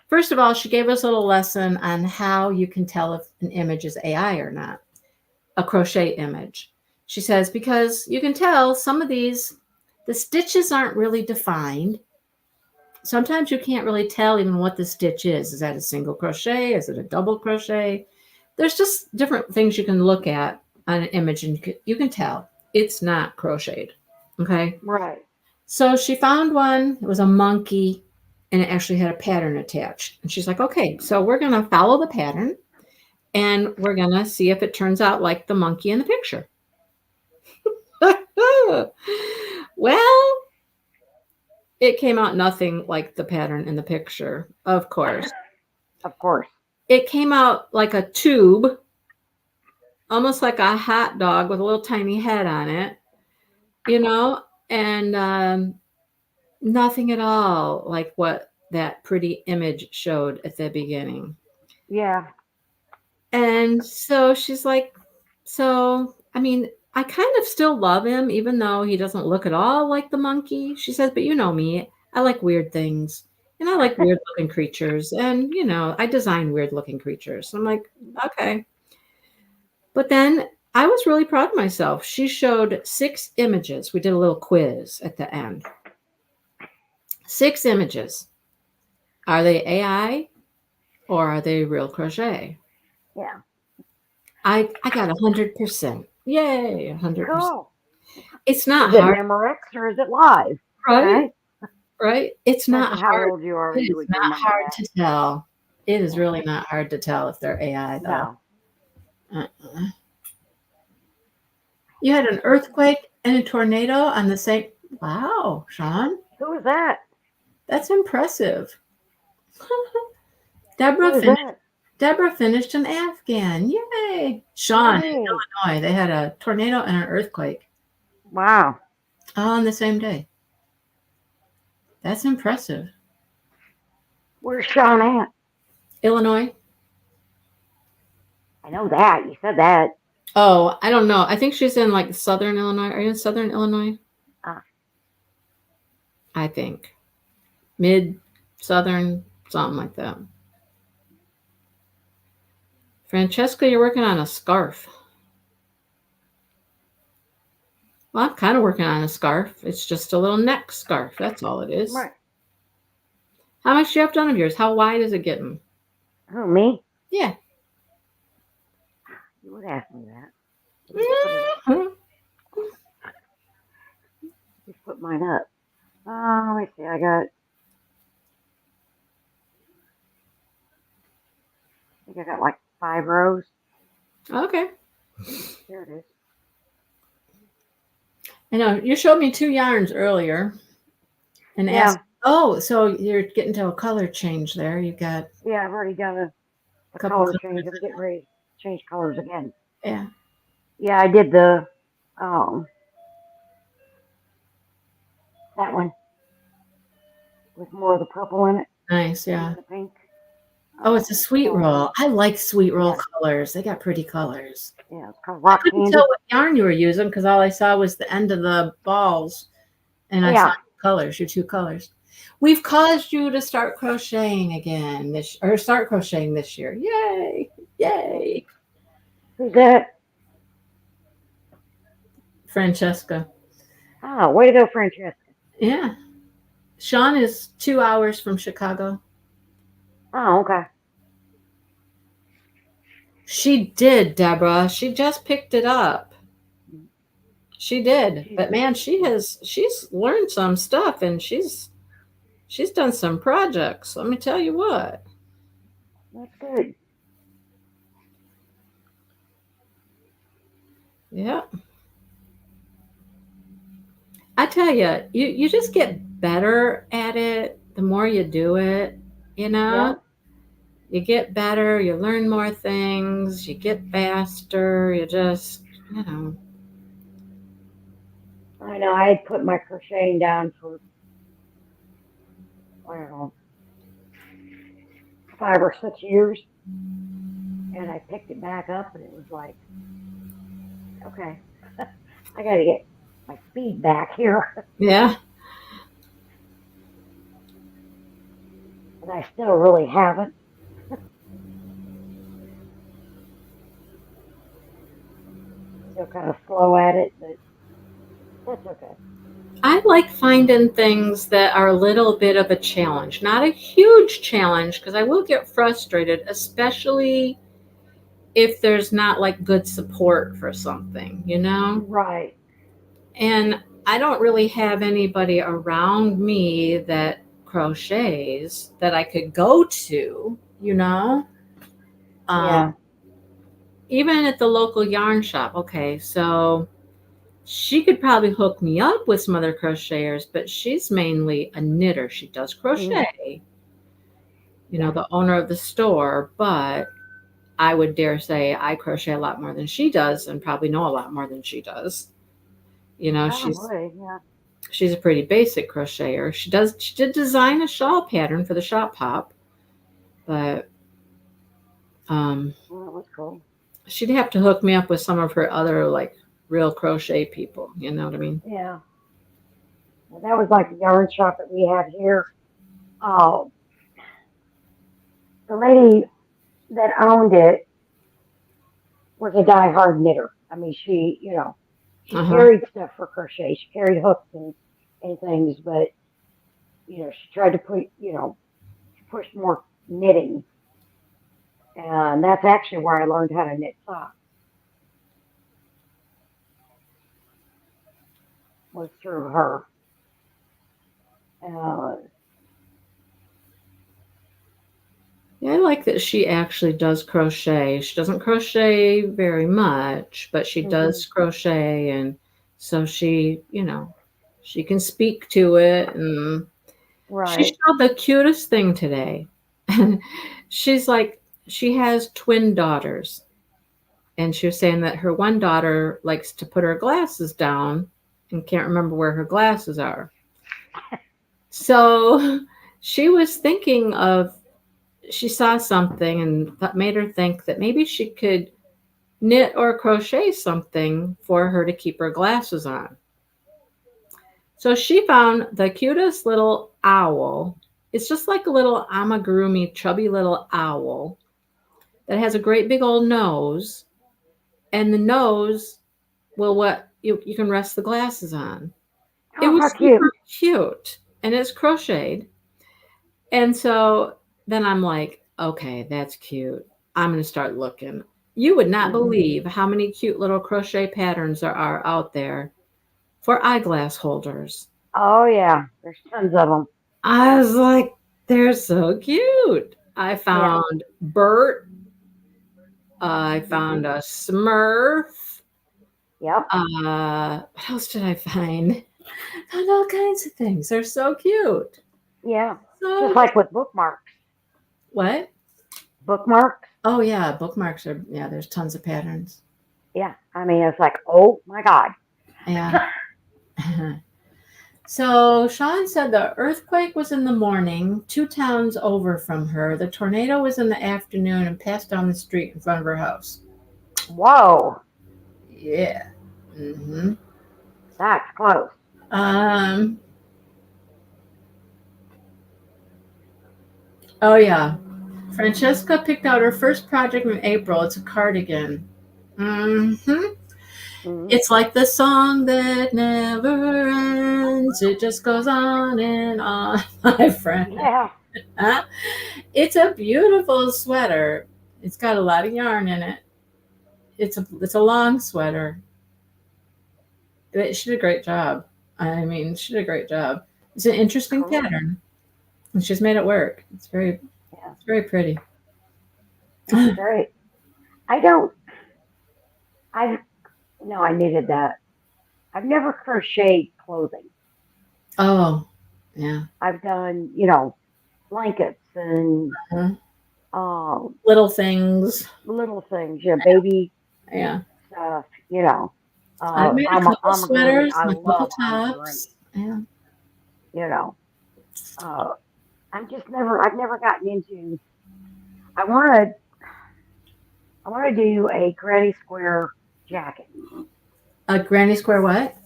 first of all, she gave us a little lesson on how you can tell if an image is AI or not, a crochet image. She says, because you can tell some of these, the stitches aren't really defined. Sometimes you can't really tell even what the stitch is. Is that a single crochet? Is it a double crochet? There's just different things you can look at on an image and you can tell it's not crocheted. Okay. Right. So she found one. It was a monkey and it actually had a pattern attached. And she's like, okay, so we're going to follow the pattern And we're going to see if it turns out like the monkey in the picture. Well, it came out nothing like the pattern in the picture, of course. Of course. It came out like a tube, almost like a hot dog with a little tiny head on it, and nothing at all like what that pretty image showed at the beginning. Yeah. And so she's like, I mean, I kind of still love him, even though he doesn't look at all like the monkey. She says, but you know me, I like weird things. And I like weird looking creatures. And, I design weird looking creatures. I'm like, okay. But then I was really proud of myself. She showed 6 images. We did a little quiz at the end. 6 images. Are they AI or are they real crochet? Yeah. I got 100%. Yay, 100%. Cool. It's not Is it hard, Memorex or is it live? right? Right? It's not Depends on how hard. old you are. It You is would not remember hard that. to tell. It is really not hard to tell if they're AI, though. No. You had an earthquake and a tornado on the same. Wow, Sean, Who is that? that's impressive. Who Deborah finished an Afghan. Yay! Sean in Yay. Illinois, they had a tornado and an earthquake Wow. all on the same day. That's impressive. Where's Sean at? Illinois? I know that. You said that. Oh, I don't know. I think she's in like southern Illinois. Are you in southern Illinois? I think. Mid-southern, something like that. Francesca, you're working on a scarf. Well, I'm kind of working on a scarf. It's just a little neck scarf. That's all it is. Right. How much do you have done of yours? How wide is it getting? Who, me? Yeah. You would ask me that. Just put mine up. Let me see. I think I got like 5 rows. Okay. There it is. I know. You showed me 2 yarns earlier and asked, so you're getting to a color change there. You got. Yeah, I've already done a Couple color colors. change. I'm getting ready to change colors again. Yeah. Yeah, I did the that one with more of the purple in it. Nice, yeah. The pink. Oh, it's a sweet roll. I like sweet roll colors. They got pretty colors. Yeah, it's called rock I couldn't candy. tell what yarn you were using because all I saw was the end of the balls. And I saw colors, your 2 colors. We've caused you to start crocheting again start crocheting this year. Yay. Yay. Who's that? Francesca. Oh, way to go, Francesca. Yeah. Sean is 2 hours from Chicago. Oh, okay. She did, Deborah. She just picked it up. She did. But man, she's learned some stuff and she's done some projects. Let me tell you what. That's good. Yeah. I tell you, you just get better at it the more you do it, Yeah. You get better, you learn more things, you get faster, you just, I know, I had put my crocheting down for, I don't know, 5 or 6 years. And I picked it back up and it was like, okay, I got to get my speed back here. Yeah. And I still really haven't. Still kind of slow at it, but that's okay. I like finding things that are a little bit of a challenge, not a huge challenge, because I will get frustrated, especially if there's not like good support for something, Right. And I don't really have anybody around me that crochets that I could go to, Yeah. even at the local yarn shop, okay, so she could probably hook me up with some other crocheters, but she's mainly a knitter. She does Mm, crochet, yeah. the owner of the store, but I would dare say I crochet a lot more than she does and probably know a lot more than she does. She's Probably. Yeah. she's a pretty basic crocheter. She did design a shawl pattern for the shop hop, but um Well, that was cool. she'd have to hook me up with some of her other like real crochet people, you know what I mean? Yeah. Well, that was like the yarn shop that we had here. Oh, the lady that owned it was a die-hard knitter. I mean, she Uh-huh. carried stuff for crochet. She carried hooks and things, but she tried to she pushed more knitting, and that's actually where I learned how to knit socks was through her. Uh, Yeah, I like that she actually does crochet. She doesn't crochet very much, but she hmm does crochet, and so she can speak to it. And she right. showed the cutest thing today. She's like, she has twin daughters, and she was saying that her one daughter likes to put her glasses down and can't remember where her glasses are. So she was thinking of, she saw something and that made her think that maybe she could knit or crochet something for her to keep her glasses on. So she found the cutest little owl. It's just like a little amigurumi, chubby little owl that has a great big old nose, and the nose will what you can rest the glasses on. It Oh, how was cute! super cute, and it's crocheted. And so then I'm like, okay, that's cute. I'm going to start looking. You would not hmm believe how many cute little crochet patterns there are out there for eyeglass holders. Oh yeah, there's tons of them. I was like, they're so cute. I Yeah. found Bert. I hmm found a Smurf. Yep. What else did I find? Found all kinds of things. They're so cute. Yeah. Just So like with bookmarks. what? Bookmarks. Oh yeah, bookmarks are, yeah, there's tons of patterns. Yeah. I mean, it's like, oh my God. Yeah. So Sean said the earthquake was in the morning, 2 towns over from her. The tornado was in the afternoon and passed down the street in front of her house. Whoa, Yeah. hmm that's close. Um. Oh yeah. Francesca picked out her first project in April. It's a cardigan. hmm hmm It's like the song that never ends. It just goes on and on, my friend. Yeah. Huh? It's a beautiful sweater. It's got a lot of yarn in it. It's a long sweater. She did a great job. I mean, she did a great job. It's an interesting Cool. pattern, and she's made it work. Yeah. It's very pretty. That's great. I don't. I no. I needed that. I've never crocheted clothing. Oh, yeah. I've done, blankets and Uh-huh. um, Little things. little things, baby Yeah. stuff, I've made a couple amigurumi. sweaters I and a couple love amigurumi. tops. Yeah. You know, uh, I've never gotten into. I want to, I want to do a granny square jacket. A granny square what?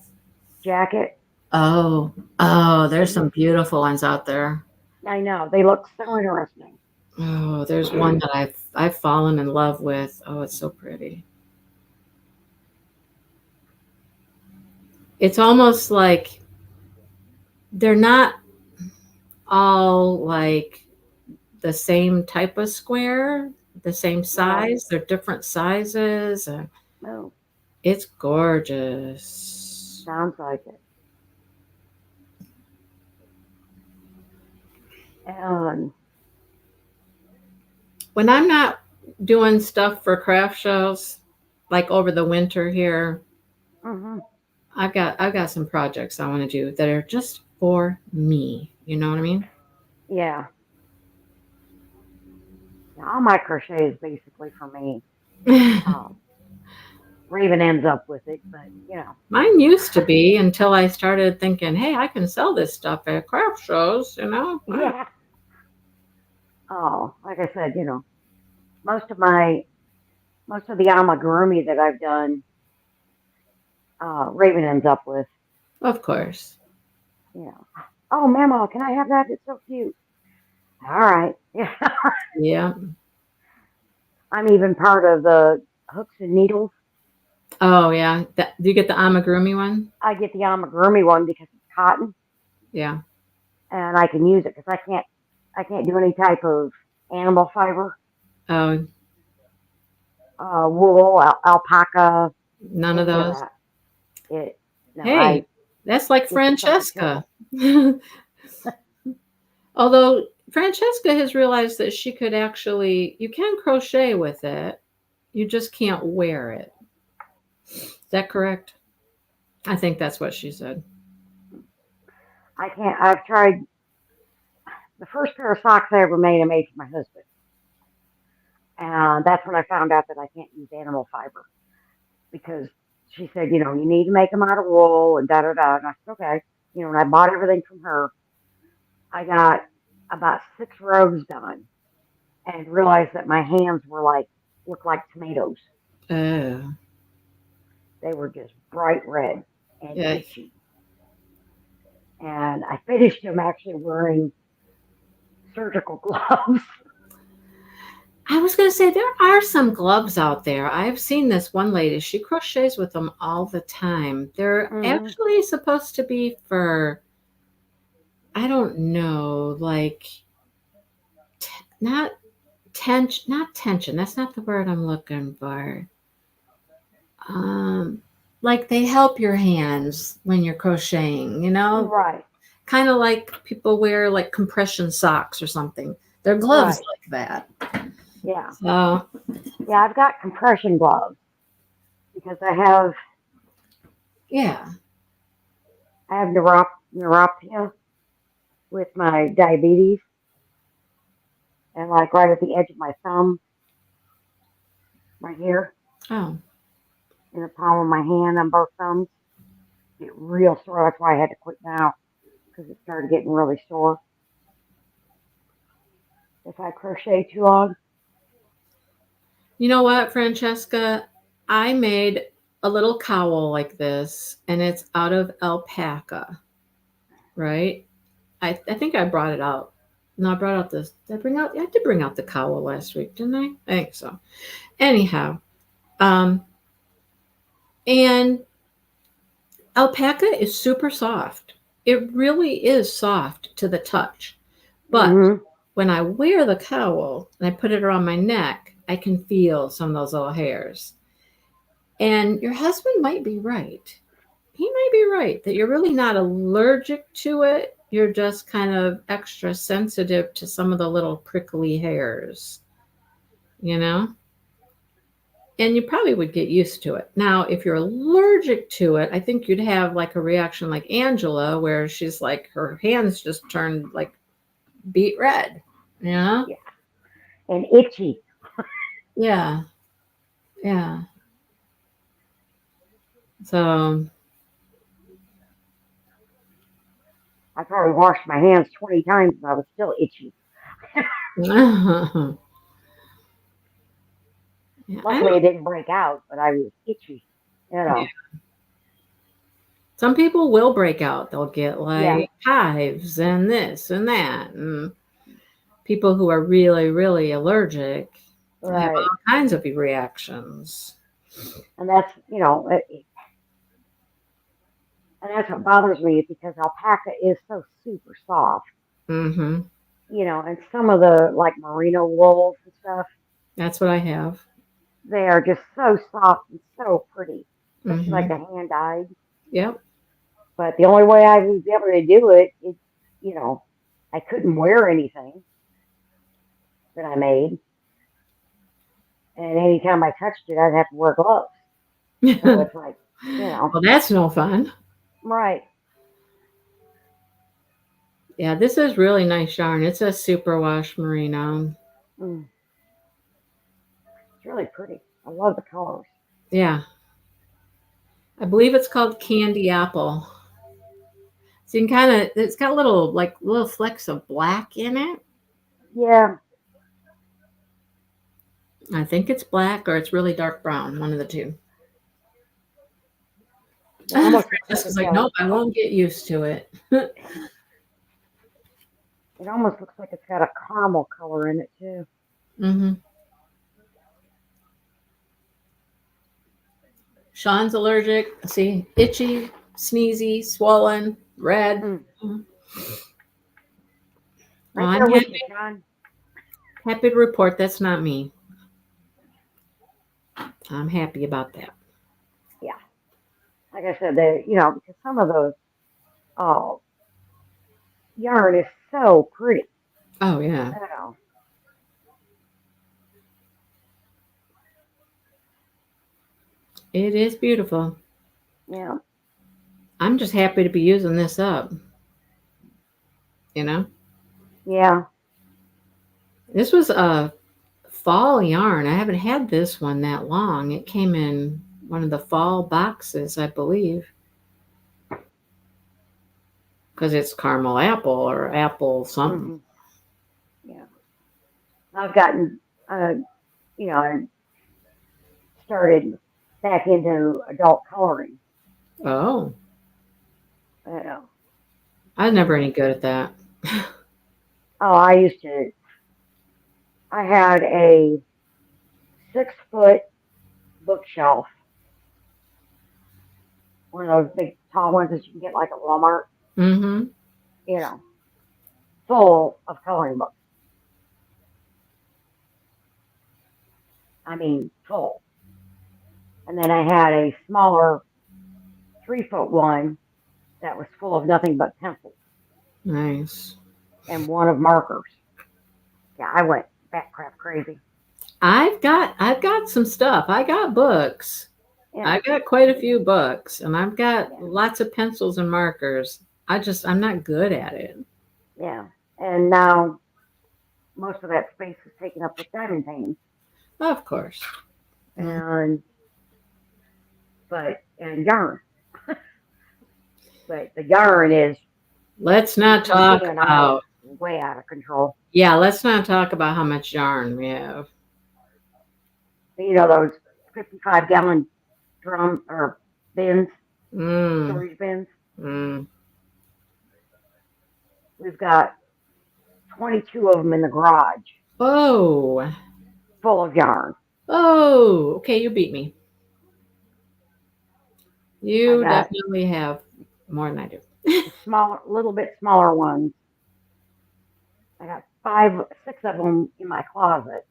Jacket. Oh, oh, there's It, some beautiful ones out there. I know they look so interesting. Oh, there's one that I've fallen in love with. Oh, it's so pretty. It's almost like they're not all like the same type of square, the same Right. size. They're different sizes. Oh, It's gorgeous. sounds like it. And When I'm not doing stuff for craft shows, like over the winter here. Hmm. I've got some projects I want to do that are just for me. You know what I mean? Yeah. Yeah, all my crochet is basically for me. Um, Raven ends up with it, but Mine used to be until I started thinking, hey, I can sell this stuff at craft shows, you know? yeah. Oh, like I said, most of my most of the amigurumi that I've done, Raven ends up with. Of course. Yeah. Oh, Mama, can I have that? It's so cute. All right. Yeah. Yeah. I'm even part of the hooks and needles. Oh, yeah. Do you get the amigurumi one? I get the amigurumi one because it's cotton Yeah. and I can use it because I can't do any type of animal fiber, Oh, wool, alpaca, none of any of those. that. It no, Hey, that's like it's just something Francesca. simple. Although Francesca has realized that she could actually, you can crochet with it, you just can't wear it. Is that correct? I think that's what she said. I can't. I've tried the first pair of socks I made for my husband, and that's when I found out that I can't use animal fiber because she said, you need to make them out of wool and da da da. And I said, okay. And I bought everything from her. I got about 6 rows done and realized that my hands looked like tomatoes. Oh, They were just bright red and yeah. itchy. And I finished them actually wearing surgical gloves. I was going to say there are some gloves out there. I've seen this one lady. She crochets with them all the time. They're Hmm. actually supposed to be for, I don't know, like not not tension. That's not the word I'm looking for. Um, like they help your hands when you're crocheting, Right, kind of like people wear like compression socks or something. They're gloves right. like that. Yeah. So, Yeah, I've got compression gloves because yeah. I have neuropathy with my diabetes and like right at the edge of my thumb, right here, Oh, in the palm of my hand on both thumbs, get real sore. That's why I had to quit now because it started getting really sore if I crochet too long. you know what, Francesca? I made a little cowl like this, and it's out of alpaca, right? I think I brought it out. No, I brought out this. Did I bring out? I did bring out the cowl last week, didn't I? I think so. Anyhow, um, and alpaca is super soft. It really is soft to the touch. But Hmm. when I wear the cowl and I put it around my neck, I can feel some of those little hairs. And your husband might be right. He might be right that you're really not allergic to it. You're just kind of extra sensitive to some of the little prickly hairs, you know? And you probably would get used to it. Now, if you're allergic to it, I think you'd have like a reaction like Angela, where she's like, her hands just turned like beet red, you know? Yeah, and itchy. Yeah, yeah. So, I probably washed my hands 20 times and I was still itchy. yeah, I Luckily, don't. it didn't break out, but I was itchy. You know. Some people will break out. They'll get Yeah. like hives and this and that. And people who are really, really allergic have Right. all kinds of reactions. And that's what bothers me is because alpaca is so super soft. Mm-hmm. And some of the like merino wools and stuff, That's what I have. they are just so soft and so pretty, especially like Mm-hmm. the hand dyed. Yep. But the only way I was able to do it is, you know, I couldn't wear anything that I made. And anytime I touched it, I'd have to wear gloves. So it's like, Well, that's no fun. right. Yeah, this is really nice yarn. It's a superwash merino. Mm, it's really pretty. I love the colors. Yeah. I believe it's called candy apple. So you can kind of, it's got little flecks of black in it. Yeah. I think it's black or it's really dark brown, one of the two. It almost looks like Francis was it's like, got. nope, I won't get used to it. It almost looks like it's got a caramel color in it too. Mm-hmm. Sean's allergic. See, itchy, sneezy, swollen, red. Mm. Mhm. Well, Right I'm there with happy, you, Sean. happy to report that's not me. I'm happy about that. Yeah. Like I said, because some of those oh yarn is so pretty. Oh, yeah. You know. It is beautiful. Yeah. I'm just happy to be using this up. You know? Yeah. This was a fall yarn. I haven't had this one that long. It came in one of the fall boxes, I believe. Because it's caramel apple or apple something. Hmm. Yeah. I've gotten, uh, I started back into adult coloring. Oh, You know. I was never any good at that. Oh, I used to. I had a 6 foot bookshelf, one of those big tall ones that you can get like at Walmart. Mm-hmm. You know, full of coloring books. I mean, full. And then I had a smaller 3 foot one that was full of nothing but pencils Nice. and one of markers. Yeah, I went bat crap crazy. I've got some stuff. I got books. Yeah, I got quite a few books, and I've got yeah, lots of pencils and markers. I'm not good at it. yeah. And now most of that space is taken up with diamond paintings. Of course. Mm. And and yarn. But the yarn is Let's not between you talk and I is about way out of control. Yeah, let's not talk about how much yarn we have. Those 55-gallon drum or bins, Mm, storage bins. mm. We've got 22 of them in the garage, Oh, full of yarn. oh, okay, you beat me. I You got definitely have more than I do. the small, little bit smaller ones. I got 6 of them in my closet.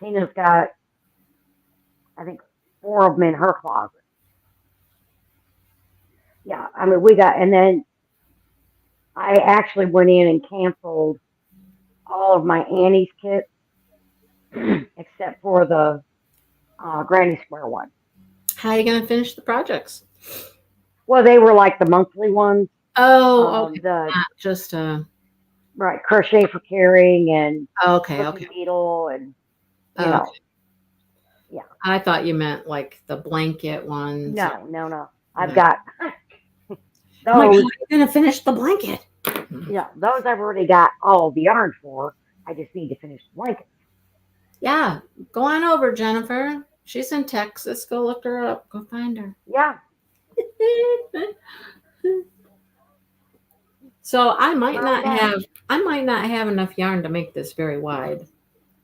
Tina's got, I think, 4 of them in her closet. Yeah, I mean, and then I actually went in and canceled all of my Annie's kits except for the Granny Square one. How are you going to finish the projects? Well, they were like the monthly ones. Oh, okay. The Not just right crochet for carrying and okay, cooking okay. needle and Okay. yeah. I thought you meant like the blanket ones. No. I've Yeah. got Oh my God, those. you're going to finish the blanket. Yeah, those I've already got all the yarn for. I just need to finish the blanket. Yeah, go on over, Jennifer. She's in Texas. Go look her up. Go find her. Yeah. So I might Well, not yeah. have enough yarn to make this very wide.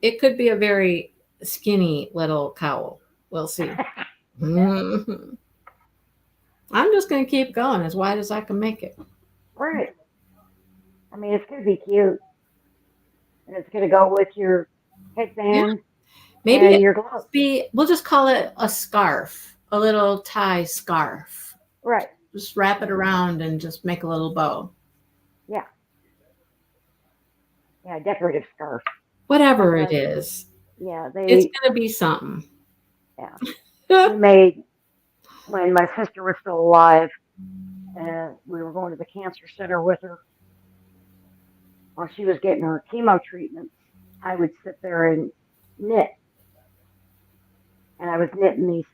It could be a very skinny little cowl. We'll see. Mhm. I'm just going to keep going as wide as I can make it. Right. I mean, it's going to be cute. And it's going to go with your headband Maybe and your gloves. we'll just call it a scarf, a little tie scarf. Right. Just wrap it around and just make a little bow. Yeah. Yeah, decorative scarf. Whatever it is, Yeah, it's going to be something. yeah. We made, when my sister was still alive, and we were going to the cancer center with her while she was getting her chemo treatments. I would sit there and knit, and I was knitting these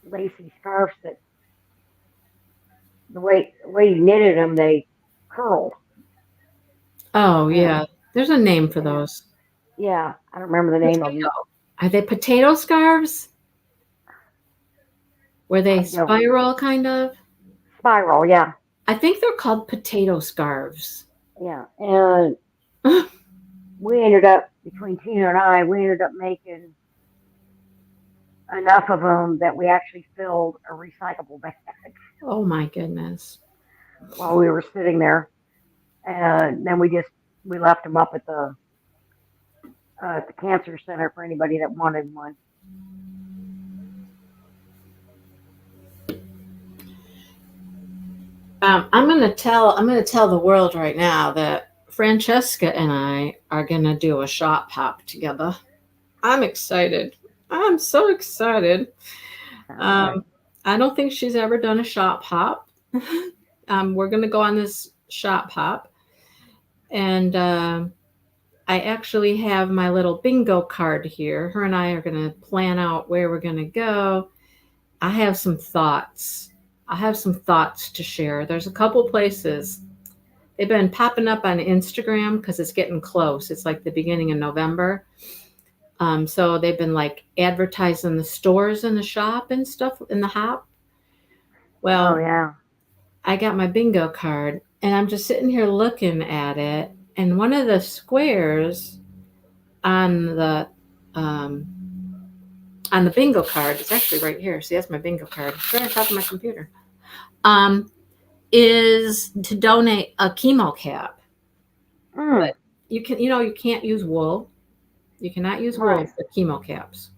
lacy scarves that the way you knitted them, they curled. Oh, And yeah. There's a name for yeah, those. yeah, I don't remember the name of them. Are they potato scarves? Where they I don't spiral, kind of? spiral, yeah, I think they're called potato scarves. yeah. And we ended up between Tina and I, we ended up making enough of them that we actually filled a recyclable bag Oh, my goodness. while we were sitting there, and then we left them up at the cancer center for anybody that wanted one. I'm gonna tell the world right now that Francesca and I are gonna do a shop hop together. I'm excited. I'm so excited. Okay. I don't think she's ever done a shop hop. We're gonna go on this shop hop, and I actually have my little bingo card here. Her and I are gonna plan out where we're gonna go. I have some thoughts. I have some thoughts to share. There's a couple places. They've been popping up on Instagram because it's getting close. It's like the beginning of November. So they've been like advertising the stores in the shop and stuff in the hop. Oh Well, yeah. I got my bingo card and I'm just sitting here looking at it. And one of the squares on the um, on the bingo card, it's actually right here. See, that's my bingo card. It's right on top of my computer. Um, is to donate a chemo cap. Mm, But you can't use wool. You cannot use wool right. for chemo caps.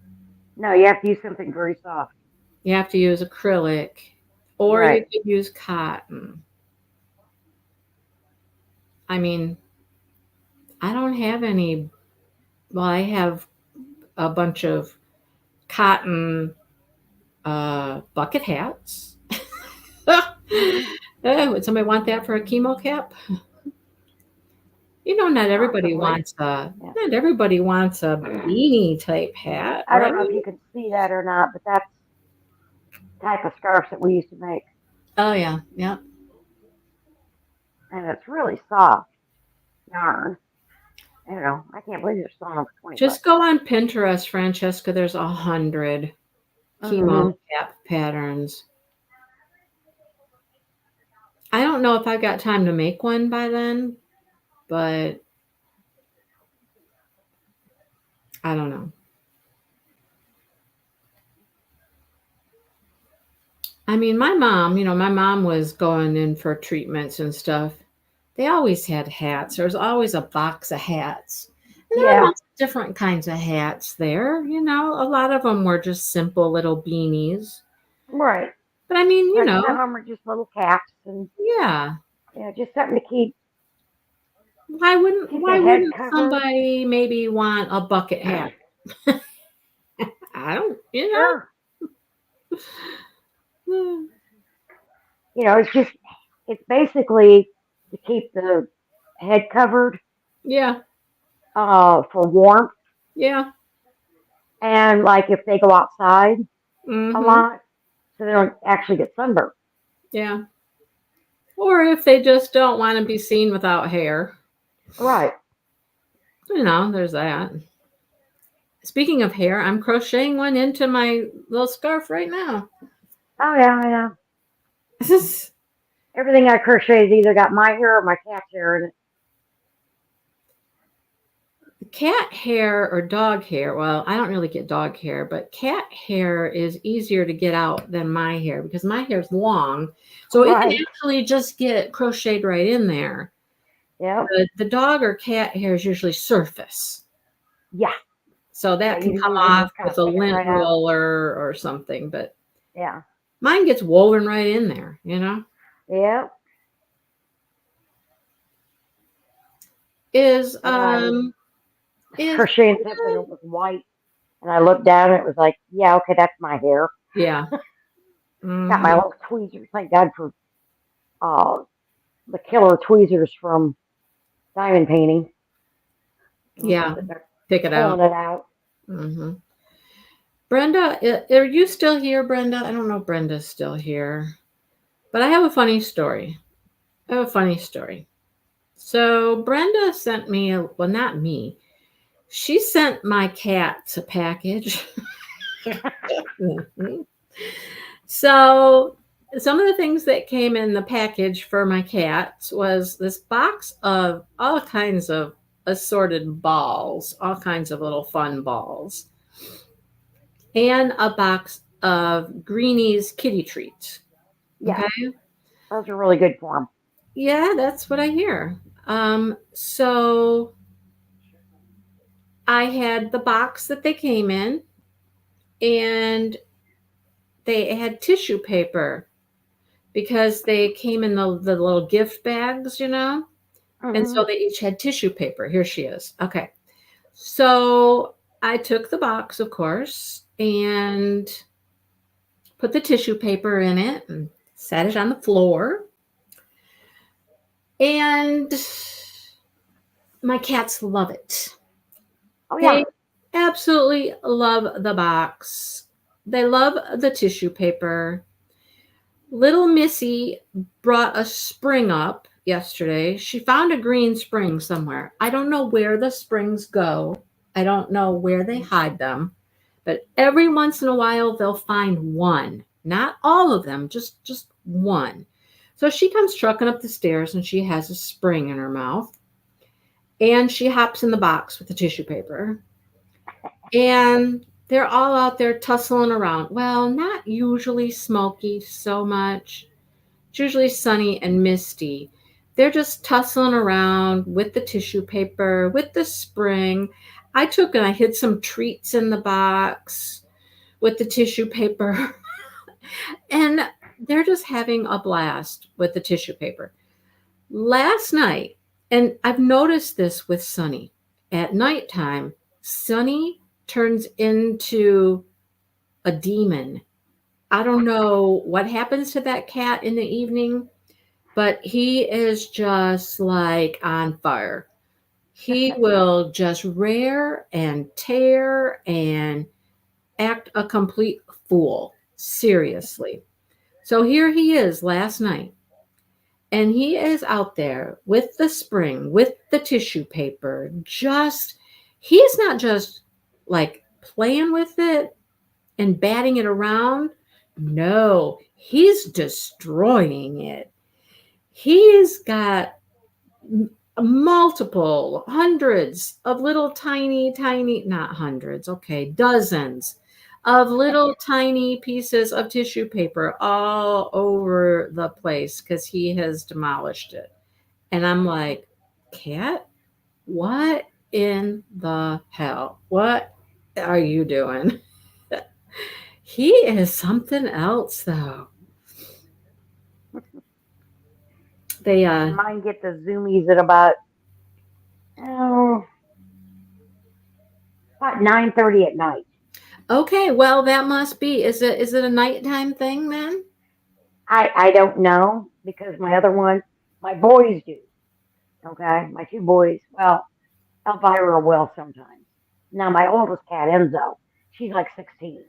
No, you have to use something very soft. You have to use acrylic or you Right. could use cotton. I mean, I don't have any, well, I have a bunch of cotton bucket hats. Would somebody want that for a chemo cap? Not everybody Possibly. wants a Yeah. not everybody wants a beanie type hat, I right? don't know if you can see that or not, but that's the type of scarf that we used to make, Oh yeah, yeah. and it's really soft yarn. I can't believe you're selling them for 20 bucks. Just go on Pinterest, Francesca. There's 100 chemo Mm-hmm. cap patterns. I don't know if I've got time to make one by then, but I don't know. I mean, my mom was going in for treatments and stuff. They always had hats. There was always a box of hats. And there were Yeah. lots of different kinds of hats there. A lot of them were just simple little beanies. Right. But I mean, But some of them are just little caps, and yeah. just something to keep Why wouldn't keep the why head wouldn't covered. somebody maybe want a bucket hat? I don't. Sure. Hmm. It's basically to keep the head covered Yeah, for warmth, yeah. and like if they go outside a Mhm. lot, so they don't actually get sunburned. Yeah. Or if they just don't want to be seen without hair. Right. There's that. Speaking of hair, I'm crocheting one into my little scarf right now. Oh yeah, I know. Everything I crochet has either got my hair or my cat's hair in it. Cat hair or dog hair. Well, I don't really get dog hair, but cat hair is easier to get out than my hair because my hair is long. So it can Right. actually just get crocheted right in there. Yep. The dog or cat hair is usually surface. Yeah. So Yeah. that can You come usually off just kind with of a pick it lint right out. roller or something, but Yeah. mine gets woven right in there. Yep. Is Yeah. It's crocheting something that was white, and I looked down and it was like, yeah, okay, that's my hair. yeah. Got Hmm. my little tweezers. Thank God for uh, the killer tweezers from diamond painting. I'm Yeah. sitting there Pick it out. pulling it out. Hmm. Brenda, are you still here, Brenda? I don't know if Brenda's still here, but I have a funny story. I have a funny story. So Brenda sent me well, not me. She sent my cats a package. Mhm. So some of the things that came in the package for my cats was this box of all kinds of assorted balls, all kinds of little fun balls, and a box of Greenie's kitty treats. Yes, Okay. those are really good for them. Yeah, that's what I hear. So I had the box that they came in, and they had tissue paper because they came in the little gift bags, you know? And Hmm. so they each had tissue paper. Here she is. Okay. So I took the box, of course, and put the tissue paper in it and set it on the floor. And my cats love it. Oh yeah, They absolutely love the box. They love the tissue paper. Little Missy brought a spring up yesterday. She found a green spring somewhere. I don't know where the springs go. I don't know where they hide them. But every once in a while they'll find one. Not all of them, just one. So she comes trucking up the stairs and she has a spring in her mouth. And she hops in the box with the tissue paper. And they're all out there tussling around. Well, not usually Smoky so much. It's usually sunny and misty. They're just tussling around with the tissue paper, with the spring. I took and I hid some treats in the box with the tissue paper. And they're just having a blast with the tissue paper. Last night, and I've noticed this with Sunny, at nighttime, Sunny turns into a demon. I don't know what happens to that cat in the evening, but he is just like on fire. He will just rear and tear and act a complete fool. Seriously. So here he is last night, and he is out there with the spring, with the tissue paper, he's not just like playing with it and batting it around. No, he's destroying it. He's got multiple hundreds of little tiny, not hundreds, okay, dozens of little tiny pieces of tissue paper all over the place because he has demolished it. And I'm like, cat, what in the hell? What are you doing? He is something else, though. They mine get the zoomies at oh, about 9:30 at night. Okay, well that must be. Is it a nighttime thing then? I don't know because my other one, my boys do. Okay, my two boys. Well, Elvira will sometimes. Now my oldest cat Enzo, she's like 16.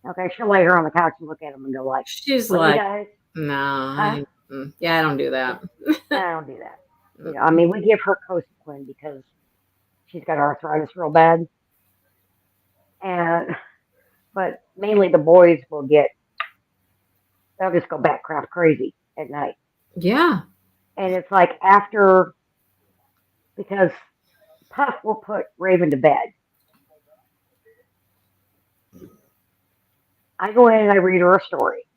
Okay, she'll lay her on the couch and look at him and go like, She's "What, you like, guys? no, Huh? yeah, I don't do that. I don't do that." You know, I mean, we give her Cosequin because she's got arthritis real bad, and but mainly the boys will get they'll just go back crap crazy at night, Yeah. and it's like after because Puff will put Raven to bed. I go in and I read her a story,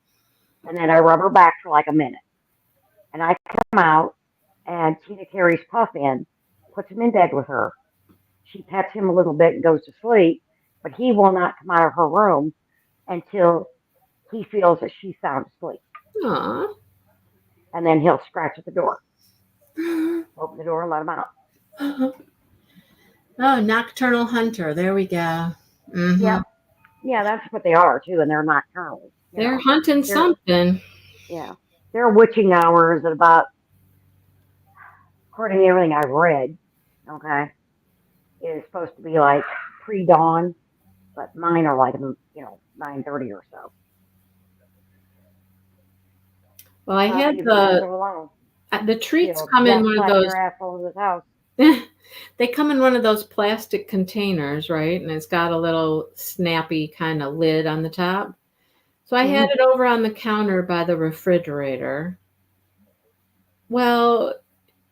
and then I rub her back for like a minute, and I come out, and Tina carries Puff in, puts him in bed with her. She pets him a little bit and goes to sleep, but he will not come out of her room until he feels that she's sound asleep. Aw. And then he'll scratch at the door, open the door, and let him out. Oh, nocturnal hunter. There we go. Hmm. Yep. Yeah, that's what they are too, and they're nocturnal. They're hunting They're something. yeah, their witching hours at about, according to everything I've read, okay, is supposed to be like pre-dawn, but mine are like 9:30 or so. Well, I So I think had it's better to go alone. the treats You'll come in just one of slap those. your ass over this house. They come in one of those plastic containers, right? And it's got a little snappy kind of lid on the top. So I had Hmm. it over on the counter by the refrigerator. Well,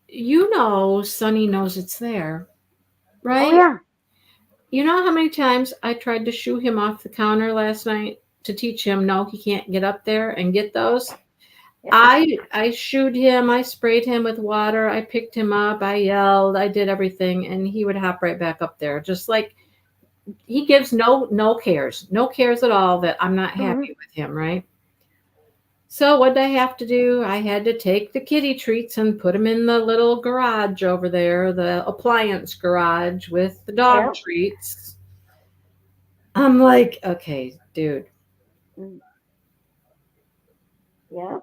Sonny knows it's there, Oh right? yeah. You know how many times I tried to shoo him off the counter last night to teach him no, he can't get up there and get those? I shooed him, I sprayed him with water, I picked him up, I yelled, I did everything, and he would hop right back up there. Just like he gives no cares. No cares at all that I'm not Hmm. happy with him, right? So what did I have to do? I had to take the kitty treats and put them in the little garage over there, the appliance garage with the dog Yep. treats. I'm like, okay, dude. Mm. Yeah.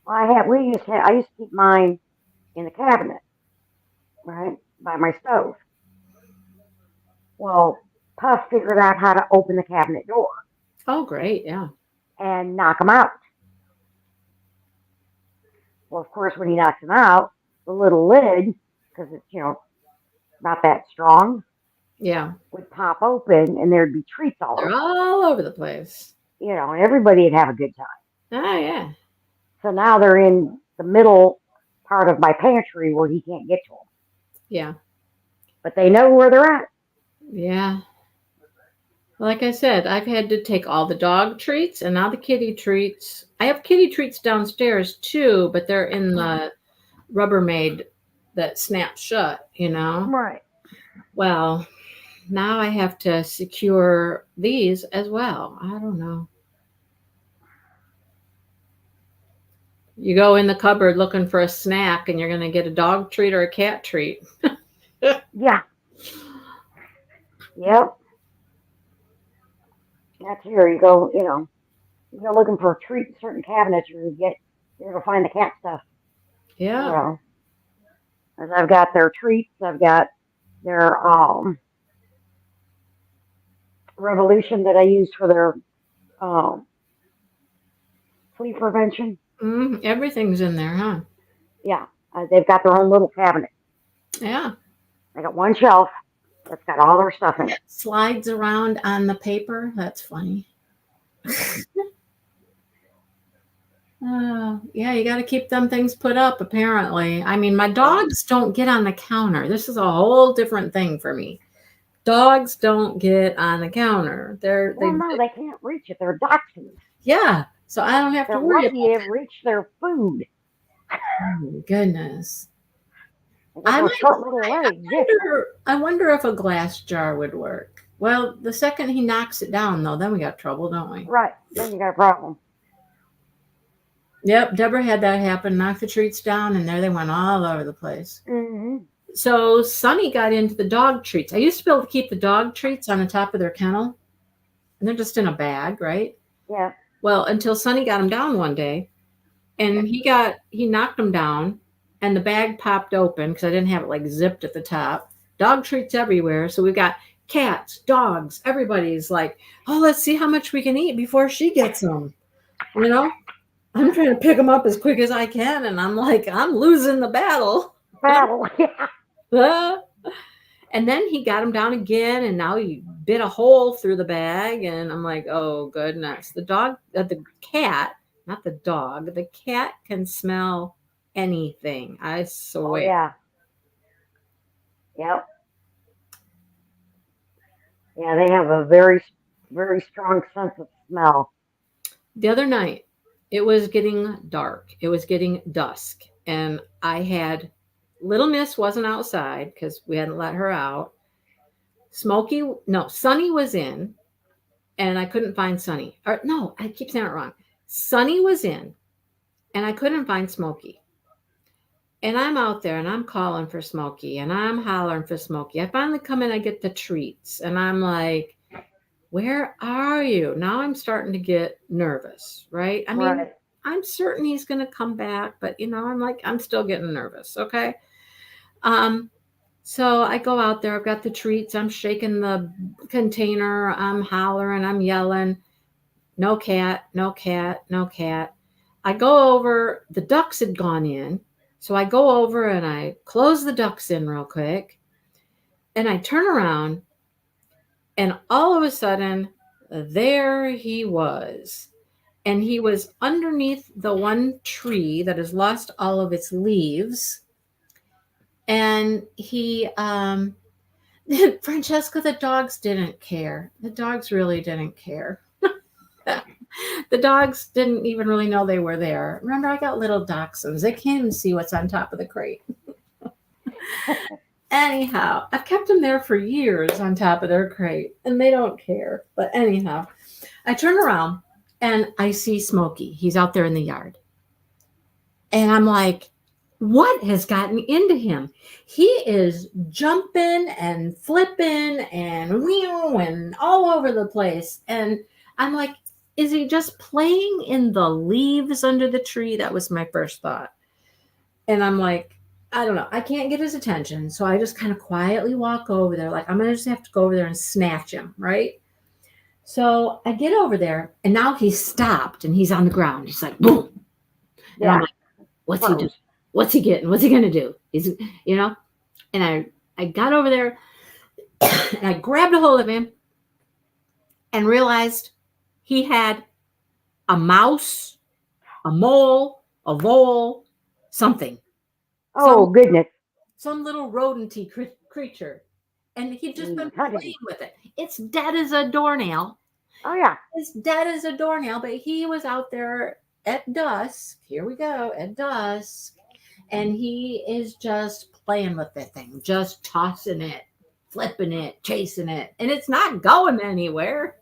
I used to keep mine in the cabinet, right, by my stove. Well, Puff figured out how to open the cabinet door Oh, great. Yeah. and knock them out. Well, of course, when he knocks them out, the little lid, because it's not that strong, Yeah. would pop open and there'd be treats all They're over the all over the place. place. And everybody would have a good time. Oh, yeah. So now they're in the middle part of my pantry where he can't get to them, Yeah. but they know where they're at. Yeah. Like I said, I've had to take all the dog treats and now the kitty treats. I have kitty treats downstairs too, but they're in the Rubbermaid that snaps shut. Right. Well, now I have to secure these as well. I don't know. You go in the cupboard looking for a snack and you're going to get a dog treat or a cat treat. Yeah. Yep. That's here. You go looking for a treat in certain cabinets, you're gonna find the cat stuff. Yeah. Well, as I've got their treats, I've got their revolution that I use for their um flea prevention. Everything's in there, huh? Yeah, they've got their own little cabinet. Yeah. I got one shelf that's got all their stuff in it. Slides around on the paper. That's funny. Yeah, you got to keep them things put up, apparently. I mean, my dogs don't get on the counter. This is a whole different thing for me. Dogs don't get on the counter. Well, no, they can't reach it. They're dachshunds. Yeah, so I don't have They're to worry lucky about to reach their food. Oh my goodness. They got I those might, short little legs. Yeah. I wonder if a glass jar would work. Well, the second he knocks it down, though, then we got trouble, don't we? Right. Then you got a problem. Yep, Deborah had that happen. Knocked the treats down, and there they went all over the place. Hmm. So Sonny got into the dog treats. I used to be able to keep the dog treats on the top of their kennel, and they're just in a bag, right? Yeah. Well, until Sonny got them down one day, and he knocked them down, and the bag popped open because I didn't have it like zipped at the top. Dog treats everywhere, so we've got cats, dogs. Everybody's like, "Oh, let's see how much we can eat before she gets them." I'm trying to pick them up as quick as I can, and I'm like, I'm losing the battle. Battle. Yeah. And then he got him down again, and now he bit a hole through the bag, and I'm like, oh goodness. The cat, not the dog, the cat can smell anything. I swear. Oh yeah. Yep. Yeah, they have a very, very strong sense of smell. The other night, it was getting dark. It was getting dusk, and Little Miss wasn't outside because we hadn't let her out. Sunny was in, and I couldn't find Sunny. Or no, I keep saying it wrong. Sunny was in, and I couldn't find Smokey. And I'm out there and I'm calling for Smokey and I'm hollering for Smokey. I finally come in, I get the treats, and I'm like, where are you? Now I'm starting to get nervous, right? I mean, Right. I'm certain he's going to come back, but I'm like, I'm still getting nervous. Okay. Um, so I go out there, I've got the treats, I'm shaking the container, I'm hollering, I'm yelling, no cat, no cat, no cat. I go over, the ducks had gone in. So I go over and I close the ducks in real quick. And I turn around, and all of a sudden, there he was. And he was underneath the one tree that has lost all of its leaves. And Francesca, the dogs didn't care. The dogs really didn't care. The dogs didn't even really know they were there. Remember, I got little dachshunds. They can't even see what's on top of the crate. Anyhow, I've kept them there for years on top of their crate, and they don't care. But anyhow, I turn around and I see Smokey. He's out there in the yard. And I'm like, what has gotten into him? He is jumping and flipping and and all over the place. And I'm like, is he just playing in the leaves under the tree? That was my first thought. And I'm like, I don't know. I can't get his attention. So I just kind of quietly walk over there. Like, I'm going to just have to go over there and snatch him, right? So I get over there, and now he's stopped, and he's on the ground. He's like, boom. And Yeah. I'm like, what's he doing? What's he getting? What's he going to do? And I got over there, and I grabbed a hold of him and realized he had a mouse, a mole, a vole, something. Oh, goodness. Some little rodenty creature. And he'd just been Hunting. playing with it. It's dead as a doornail. Oh, yeah. It's dead as a doornail, but he was out there at dusk. Here we go, at dusk. And he is just playing with that thing, just tossing it, flipping it, chasing it. And it's not going anywhere.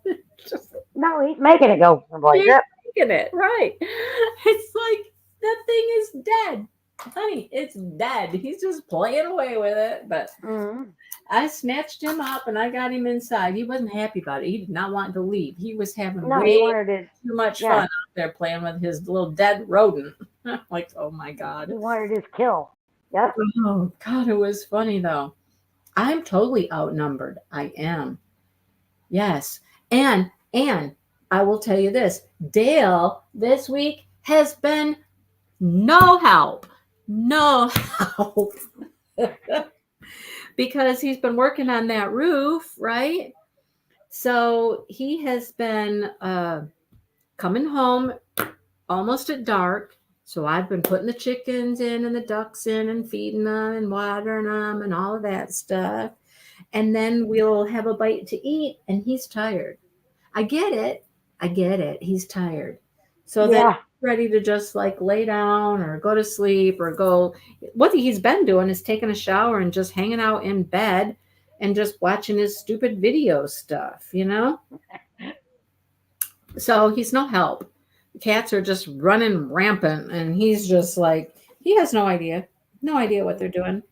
Just No, he's making it go someplace. Yep. making it, right. It's like, that thing is dead. Honey, it's dead. He's just playing away with it. But Mhm. I snatched him up and I got him inside. He wasn't happy about it. He did not want to leave. He was having No, way he wanted his, too much yeah. fun out there playing with his little dead rodent. Like, oh my God. he wanted his kill. Yep. Oh God, it was funny though. I'm totally outnumbered. I am. Yes. And I will tell you this. Dale this week has been no help. No help. Because he's been working on that roof, right? So he has been coming home almost at dark. So I've been putting the chickens in and the ducks in and feeding them and watering them and all of that stuff. And then we'll have a bite to eat, and he's tired. I get it. He's tired. So then Yeah. he's ready to just like lay down or go to sleep or go. What he's been doing is taking a shower and just hanging out in bed and just watching his stupid video stuff, So he's no help. The cats are just running rampant, and he's just like, he has no idea what they're doing.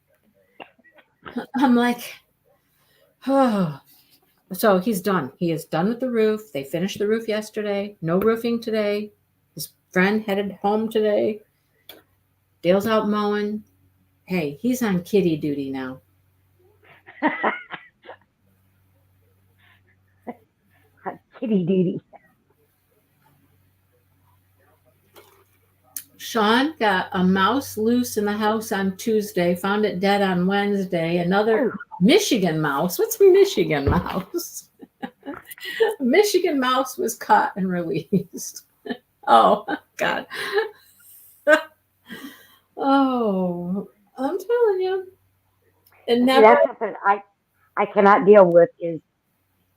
I'm like, oh. So he's done. He is done with the roof. They finished the roof yesterday. No roofing today. His friend headed home today. Dale's out mowing. Hey, he's on kitty duty now. Kitty duty. Sean got a mouse loose in the house on Tuesday, found it dead on Wednesday. Another Michigan mouse. What's a Michigan mouse? Michigan mouse was caught and released. Oh, God. Oh, I'm telling you. And See, never. that's something I cannot deal with is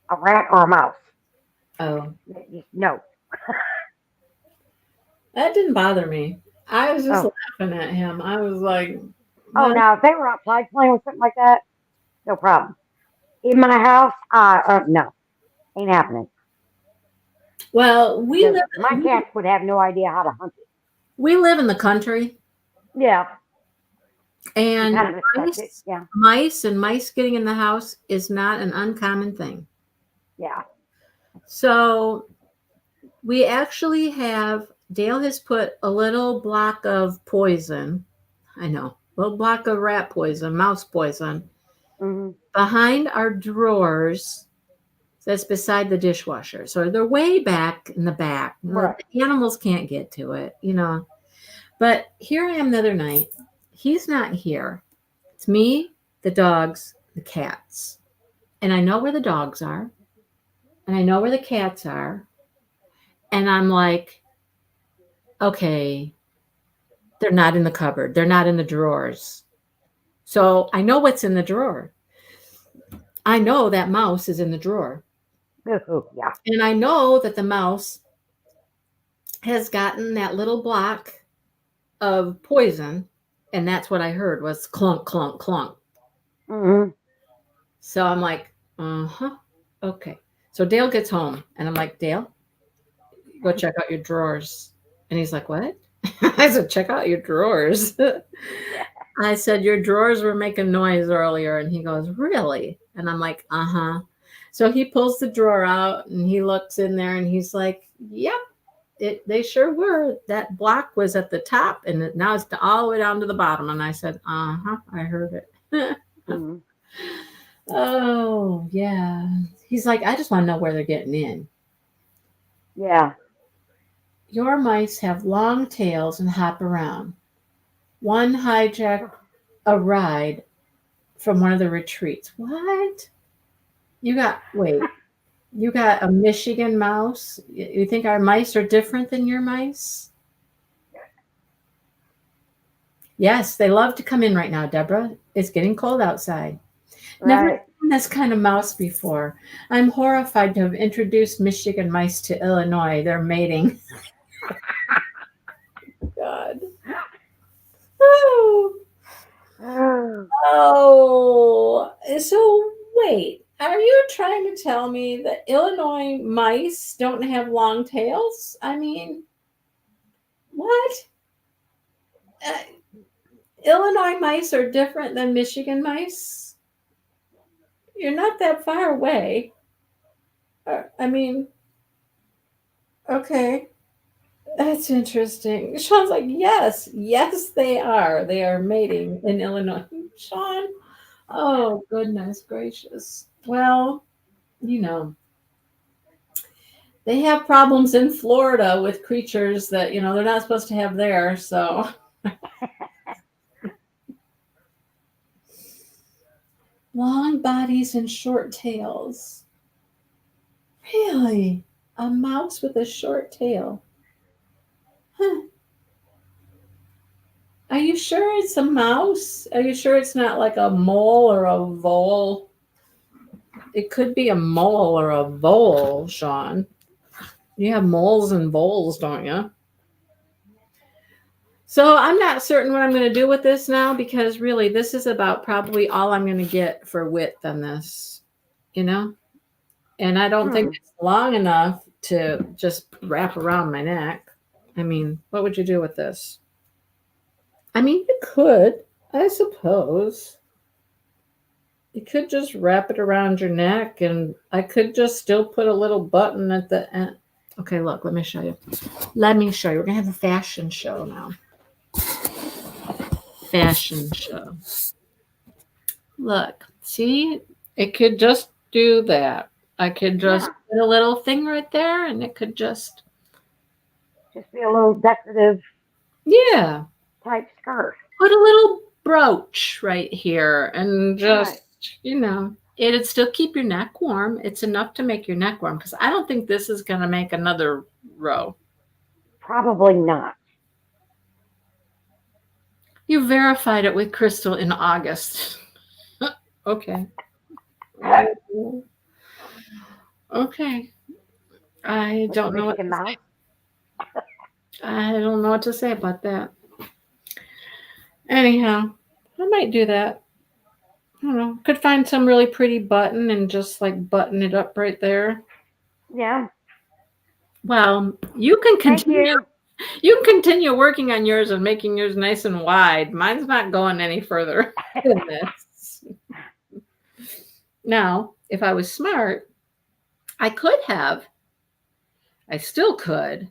a rat or a mouse. Oh, No. that didn't bother me. I was just Oh. laughing at him. I was like, Oh, "No." now if they were outside playing with something like that, no problem. In my house, no, ain't happening. Well, we Because live. my cats would have no idea how to hunt it. We live in the country. Yeah. And kind of expect it. Yeah. mice getting in the house is not an uncommon thing. Yeah. So we actually have, Dale has put a little block of poison, I know, a little block of rat poison, mouse poison, Hmm. behind our drawers that's beside the dishwasher. So they're way back in the back. Right. The animals can't get to it, you know. But here I am the other night. He's not here. It's me, the dogs, the cats. And I know where the dogs are. And I know where the cats are. And I'm like, okay, they're not in the cupboard. They're not in the drawers. So I know what's in the drawer. I know that mouse is in the drawer. Ooh, yeah. And I know that the mouse has gotten that little block of poison. And that's what I heard was clunk, clunk, clunk. Hmm. So I'm like, uh-huh. Okay. So Dale gets home and I'm like, Dale, go check out your drawers. And he's like, what? I said, check out your drawers. I said, your drawers were making noise earlier. And he goes, really? And I'm like, uh-huh. So he pulls the drawer out and he looks in there and he's like, yep, they sure were. That block was at the top and now it's all the way down to the bottom. And I said, uh-huh, I heard it. Hmm. Oh, yeah. He's like, I just want to know where they're getting in. Yeah. Your mice have long tails and hop around. One hijacked a ride from one of the retreats. What? You got a Michigan mouse? You think our mice are different than your mice? Yes, they love to come in right now, Deborah. It's getting cold outside. Never Right. seen this kind of mouse before. I'm horrified to have introduced Michigan mice to Illinois. They're mating. God. Oh. Oh. Oh, so wait, are you trying to tell me that Illinois mice don't have long tails? I mean, what? Uh, Illinois mice are different than Michigan mice? You're not that far away. I mean, okay, that's interesting. Sean's like, yes, they are. They are mating in Illinois. Sean, oh, goodness gracious. Well, you know, they have problems in Florida with creatures that, you know, they're not supposed to have there. So, long bodies and short tails. Really? A mouse with a short tail? Huh. Are you sure it's a mouse? Are you sure it's not like a mole or a vole? It could be a mole or a vole, Sean. You have moles and voles, don't you? So I'm not certain what I'm going to do with this now because really this is about probably all I'm going to get for width on this, you know? And I don't think it's long enough to just wrap around my neck. I mean, what would you do with this? I mean, you could, I suppose. You could just wrap it around your neck and I could just still put a little button at the end. Okay, look, let me show you. We're going to have a fashion show now. Fashion show. Look, see, it could just do that. I could just put a little thing right there and it could just be a little decorative type skirt. Put a little brooch right here and just, you know, it'd still keep your neck warm. It's enough to make your neck warm because I don't think this is going to make another row. Probably not. You verified it with Crystal in August. Okay. Okay. I don't know what to say. I don't know what to say about that. Anyhow, I might do that. I don't know. Could find some really pretty button and just like button it up right there. Yeah. Well, you can continue. You can continue working on yours and making yours nice and wide. Mine's not going any further than this. Now, if I was smart, I still could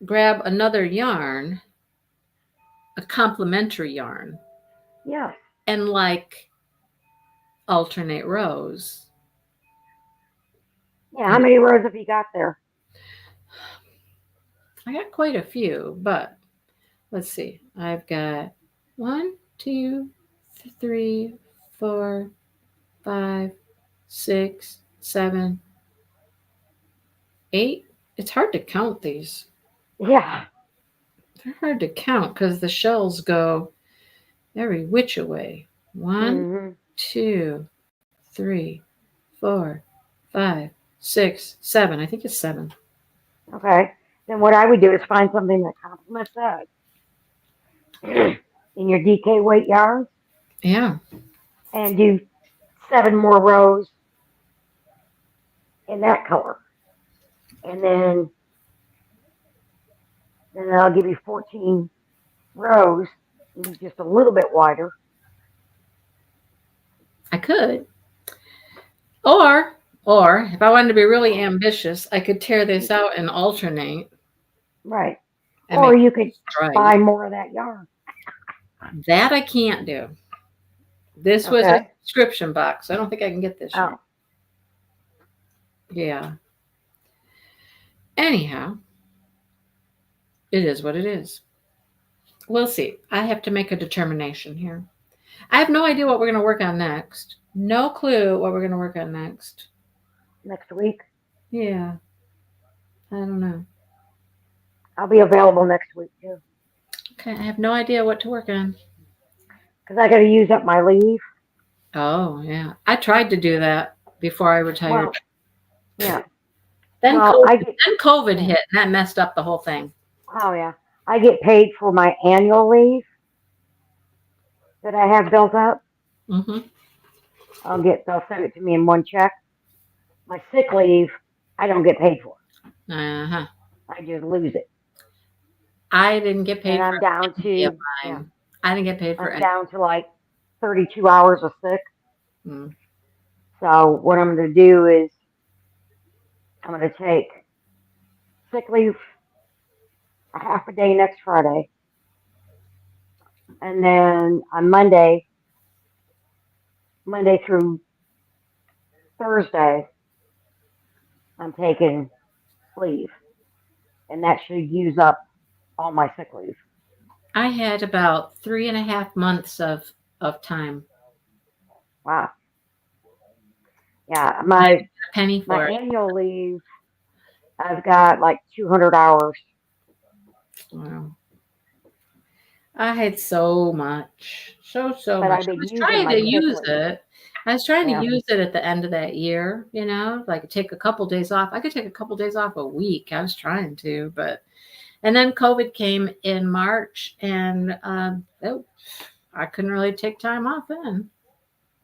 grab another yarn, a complementary yarn, Yeah. and like alternate rows. Yeah. How many rows have you got there? I got quite a few, but let's see. I've got 1, 2, 3, 4, 5, 6, 7, 8. It's hard to count these. Yeah. They're hard to count because the shells go every which way. 1, Mm-hmm. 2, 3, 4, 5, 6, 7. I think it's 7. Okay. Then what I would do is find something that complements that in your DK weight yarns Yeah. and do 7 more rows in that color. And then I'll give you 14 rows, maybe just a little bit wider. I could. Or if I wanted to be really ambitious, I could tear this out and alternate Right. and Or make you could stripes. buy more of that yarn. That I can't do. This was a Okay. subscription box. I don't think I can get this Oh. yarn. Yeah. Anyhow, it is what it is. We'll see. I have to make a determination here. I have no idea what we're going to work on next. No clue what we're going to work on next. Next week. Yeah. I don't know. I'll be available next week too. Okay. I have no idea what to work on. Because I got to use up my leave. Oh, yeah. I tried to do that before I retired. Well, yeah. Then, well, COVID hit, and that messed up the whole thing. Oh, yeah. I get paid for my annual leave that I have built up. Mm-hmm. They'll send it to me in one check. My sick leave, I don't get paid for. Uh-huh. I just lose it. I didn't get paid And for I'm down any of to, mine. yeah, I didn't get paid for I'm any. down to like 32 hours of sick. Mm. So what I'm going to do is I'm going to take sick leave a half a day next Friday. And then on Monday through Thursday, I'm taking leave. And that should use up all my sick leave. I had about 3.5 months of time. Wow. Yeah, I my didn't get a penny for it. annual leave, I've got like 200 hours. Wow. I had so much. So But much. I've I been was using trying my to sick use leave. it. I was trying Yeah. to use it at the end of that year, like take a couple days off. I could take a couple days off a week. I was trying to, and then COVID came in March, and I couldn't really take time off then.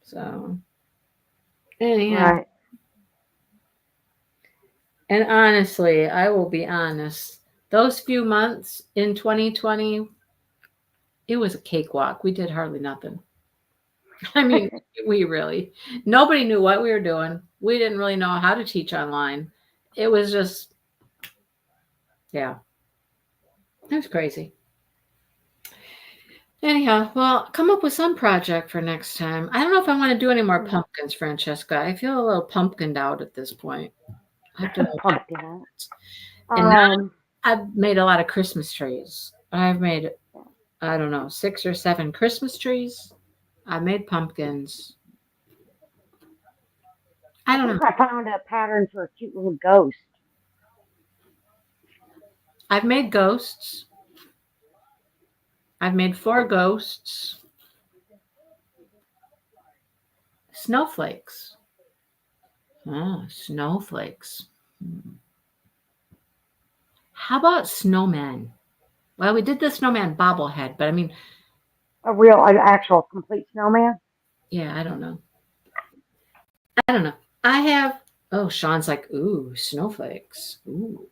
So anyhow, Right. and honestly, I will be honest, those few months in 2020, it was a cakewalk. We did hardly nothing. I mean, nobody knew what we were doing. We didn't really know how to teach online. It was just, yeah, it was crazy. Anyhow, well, come up with some project for next time. I don't know if I want to do any more pumpkins, Francesca. I feel a little pumpkined out at this point. I have to Pumpkin out. And I've made a lot of Christmas trees. I've made, I don't know, 6 or 7 Christmas trees. I made pumpkins. I don't know. I found a pattern for a cute little ghost. I've made ghosts. I've made 4 ghosts. Snowflakes. Oh, snowflakes. How about snowmen? Well, we did the snowman bobblehead, but I mean, An actual complete snowman? yeah, I don't know. I don't know. I have, oh, Sean's like, ooh, snowflakes. Ooh.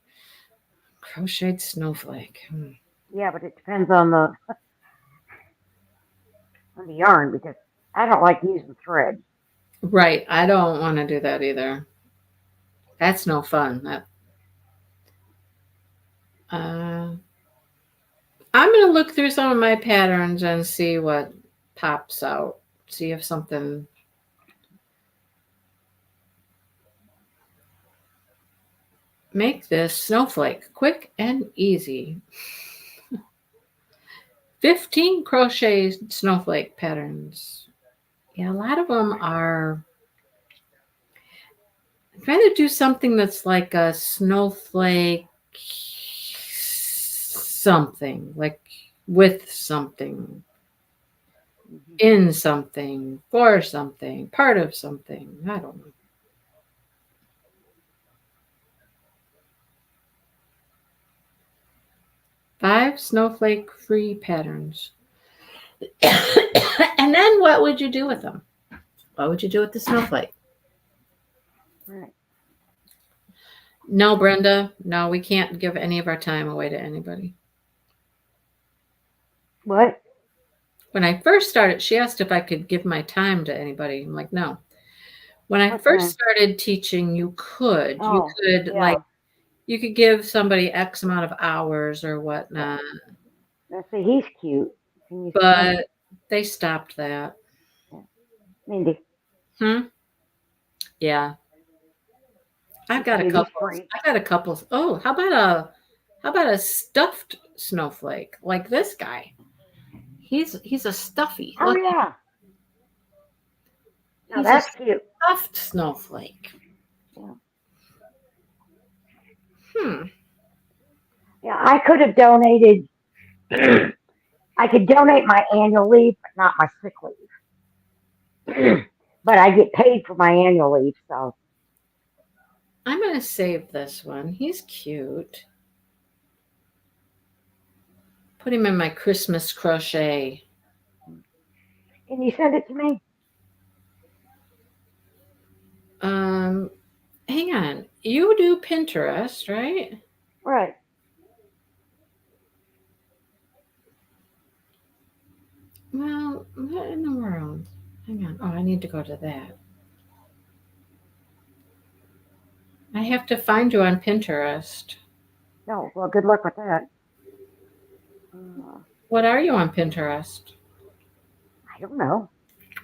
Crocheted snowflake. Yeah, but it depends on the yarn because I don't like using thread. Right. I don't want to do that either. That's no fun. I'm going to look through some of my patterns and see what pops out. See if something. Make this snowflake quick and easy. 15 crochet snowflake patterns. Yeah, a lot of them are. I'm trying to do something that's like a snowflake something, like with something, Mm-hmm. in something, for something, part of something. I don't know. Five snowflake free patterns. And then what would you do with them? What would you do with the snowflake? Right. No, Brenda. No, we can't give any of our time away to anybody. What? When I first started, she asked if I could give my time to anybody. I'm like, no. When I What first time? started teaching, you could. You Oh, could yeah. you could give somebody X amount of hours or whatnot. Let's see, he's cute. Can you see him? But they stopped that. Yeah. Mindy. Yeah. I've got a Beauty's couple. free. I got a couple. Oh, how about a stuffed snowflake like this guy? He's a stuffy. Oh, Look, yeah. Now he's a that's cute. stuffed snowflake. Yeah. Yeah, I could have donated. I could donate my annual leave, but not my sick leave. But I get paid for my annual leave, so. I'm gonna save this one. He's cute. Put him in my Christmas crochet. Can you send it to me? Hang on. You do Pinterest, right? Right. Well, what in the world? Hang on. Oh, I need to go to that. I have to find you on Pinterest. No, well, good luck with that. What are you on Pinterest? I don't know.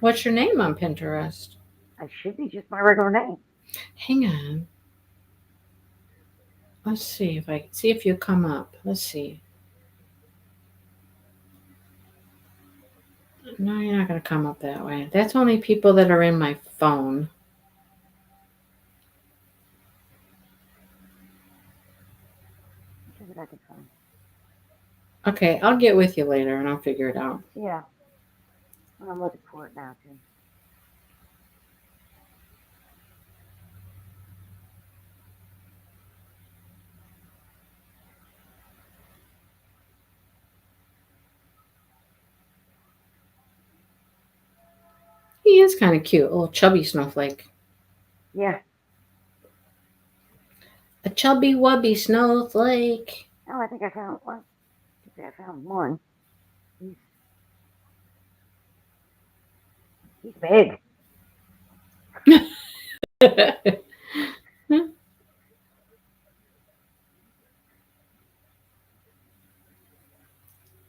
What's your name on Pinterest? I should be just my regular name. Hang on. Let's see if you come up. Let's see. No, you're not going to come up that way. That's only people that are in my phone. See what I can find. Okay, I'll get with you later and I'll figure it out. Yeah. I'm looking for it now, too. He is kind of cute, a little chubby snowflake. Yeah. A chubby wubby snowflake. Oh, I think I found one. I found one. He's big.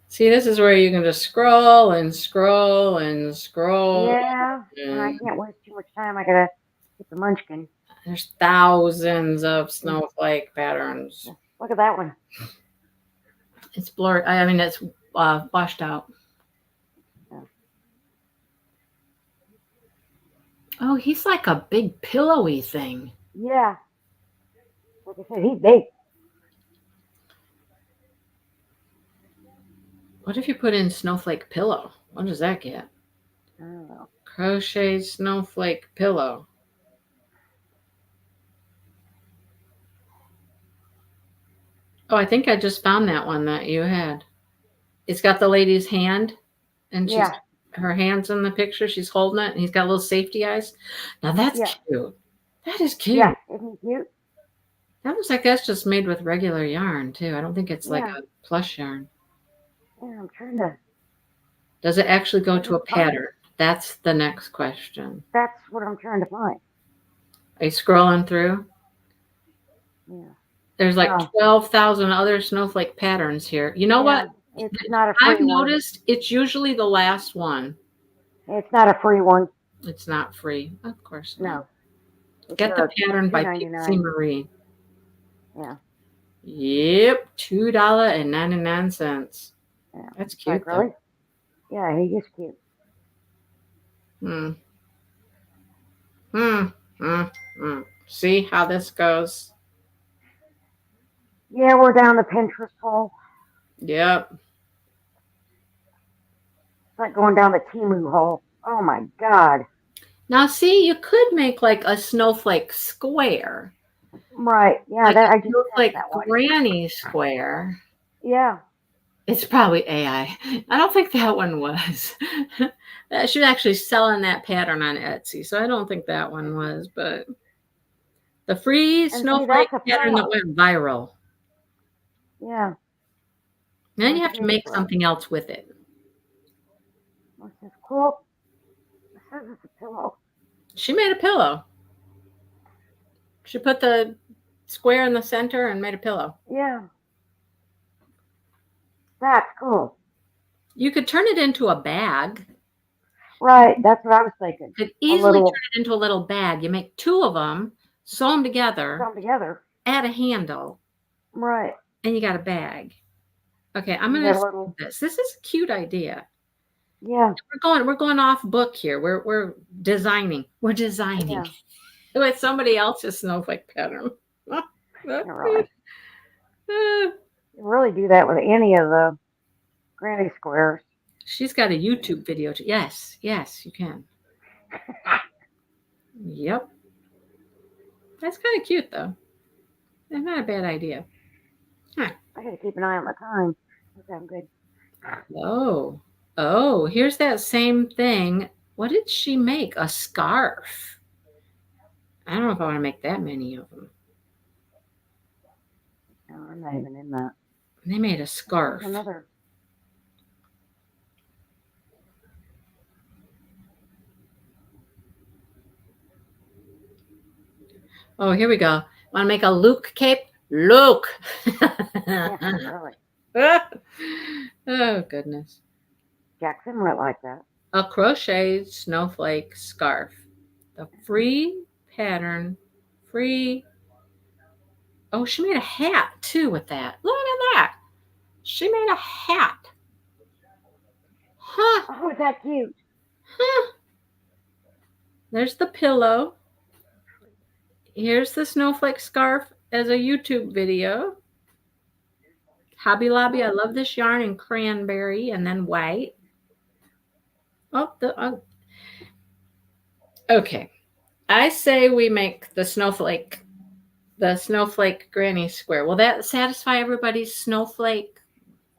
See, this is where you can just scroll and scroll and scroll. Yeah. And I can't waste too much time. I gotta get the munchkin. There's thousands of snowflake patterns. Look at that one. It's blurred. I mean, it's washed out. Yeah. Oh, he's like a big pillowy thing. Yeah. Like I said, he's big. What if you put in snowflake pillow? What does that get? I don't know. Crochet snowflake pillow. Oh, I think I just found that one that you had. It's got the lady's hand, and her hand's in the picture. She's holding it, and he's got little safety eyes. Now that's cute. That is cute. Yeah, isn't he cute? That looks like that's just made with regular yarn too. I don't think it's like Yeah. a plush yarn. Yeah, I'm trying to. Does it actually go I to a just find it. pattern? That's the next question. That's what I'm trying to find. Are you scrolling through? Yeah. There's like Oh, 12,000 other snowflake patterns here. You know yeah. what? It's not a I've free one. noticed it's usually the last one. It's not a free one. It's not free. Of course not. No. It's Get the a pattern by Pixie $2.99. Marie. Yeah. Yep, $2.99. Yeah. That's It's like, cute though. really? Yeah, he is cute. Hmm. Hmm. Hmm. Hmm. See how this goes? Yeah, we're down the Pinterest hole. Yep. It's like going down the Timu hole. Oh my God. Now, see, you could make like a snowflake square, Right. Yeah, like that a I just sent snowflake that one. granny square. Yeah. It's probably AI. I don't think that one was. She's actually selling that pattern on Etsy, so I don't think that one was. But the free And see, snowflake that's a pattern that pillow. went viral. Yeah. Then you Let's have to see. make something else with it. What's this quilt? It says it's a pillow. She made a pillow. She put the square in the center and made a pillow. Yeah. That's cool. You could turn it into a bag. Right. That's what I was thinking. You could A easily little turn it into a little bag. You make two of them, sew them together, come together. add a handle, Right. and you got a bag. Okay, I'm You gonna got a see little. this. This is a cute idea. Yeah. We're going off book here. We're designing. We're designing Yeah. with somebody else's snowflake pattern. You're right. Uh, You really do that with any of the granny squares. She's got a YouTube video. Yes, yes, you can. Yep. That's kind of cute, though. That's not a bad idea. Huh. I gotta keep an eye on the time. Okay, I'm good. Oh, oh, here's that same thing. What did she make? A scarf. I don't know if I want to make that many of them. No, I'm not even in that. They made a There's scarf. another. Oh, here we go. Want to make a Luke cape? Luke. Yeah, really. Oh, goodness. Jackson might like that. A crochet snowflake scarf. The free pattern. Free. Oh, she made a hat too with that. Look at that. She made a hat. Huh. Oh, is that cute? Huh. There's the pillow. Here's the snowflake scarf as a YouTube video. Hobby Lobby, I love this yarn in cranberry and then white. Oh, okay. I say we make the snowflake granny square. Will that satisfy everybody's snowflake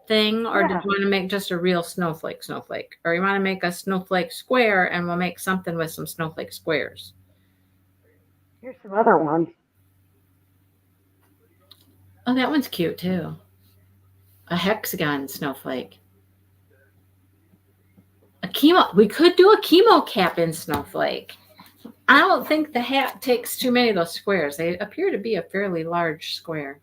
thing? Or Yeah. did you want to make just a real snowflake? Or you want to make a snowflake square and we'll make something with some snowflake squares? Here's some other ones. Oh, that one's cute too. A hexagon snowflake. We could do a chemo cap in snowflake. I don't think the hat takes too many of those squares. They appear to be a fairly large square.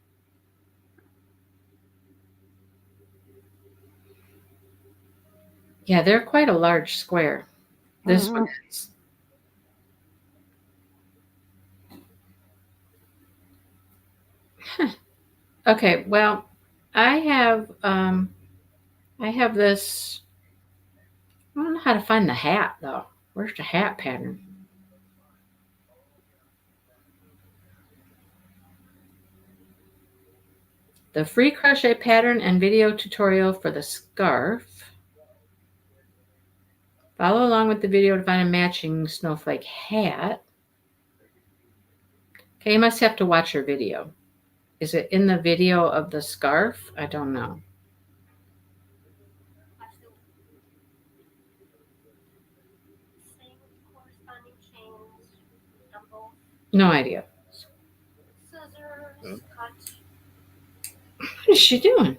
Yeah, they're quite a large square. This one is. Okay, well, I have this. I don't know how to find the hat though. Where's the hat pattern? The free crochet pattern and video tutorial for the scarf. Follow along with the video to find a matching snowflake hat. Okay, you must have to watch your video. Is it in the video of the scarf? I don't know. No idea. What is she doing?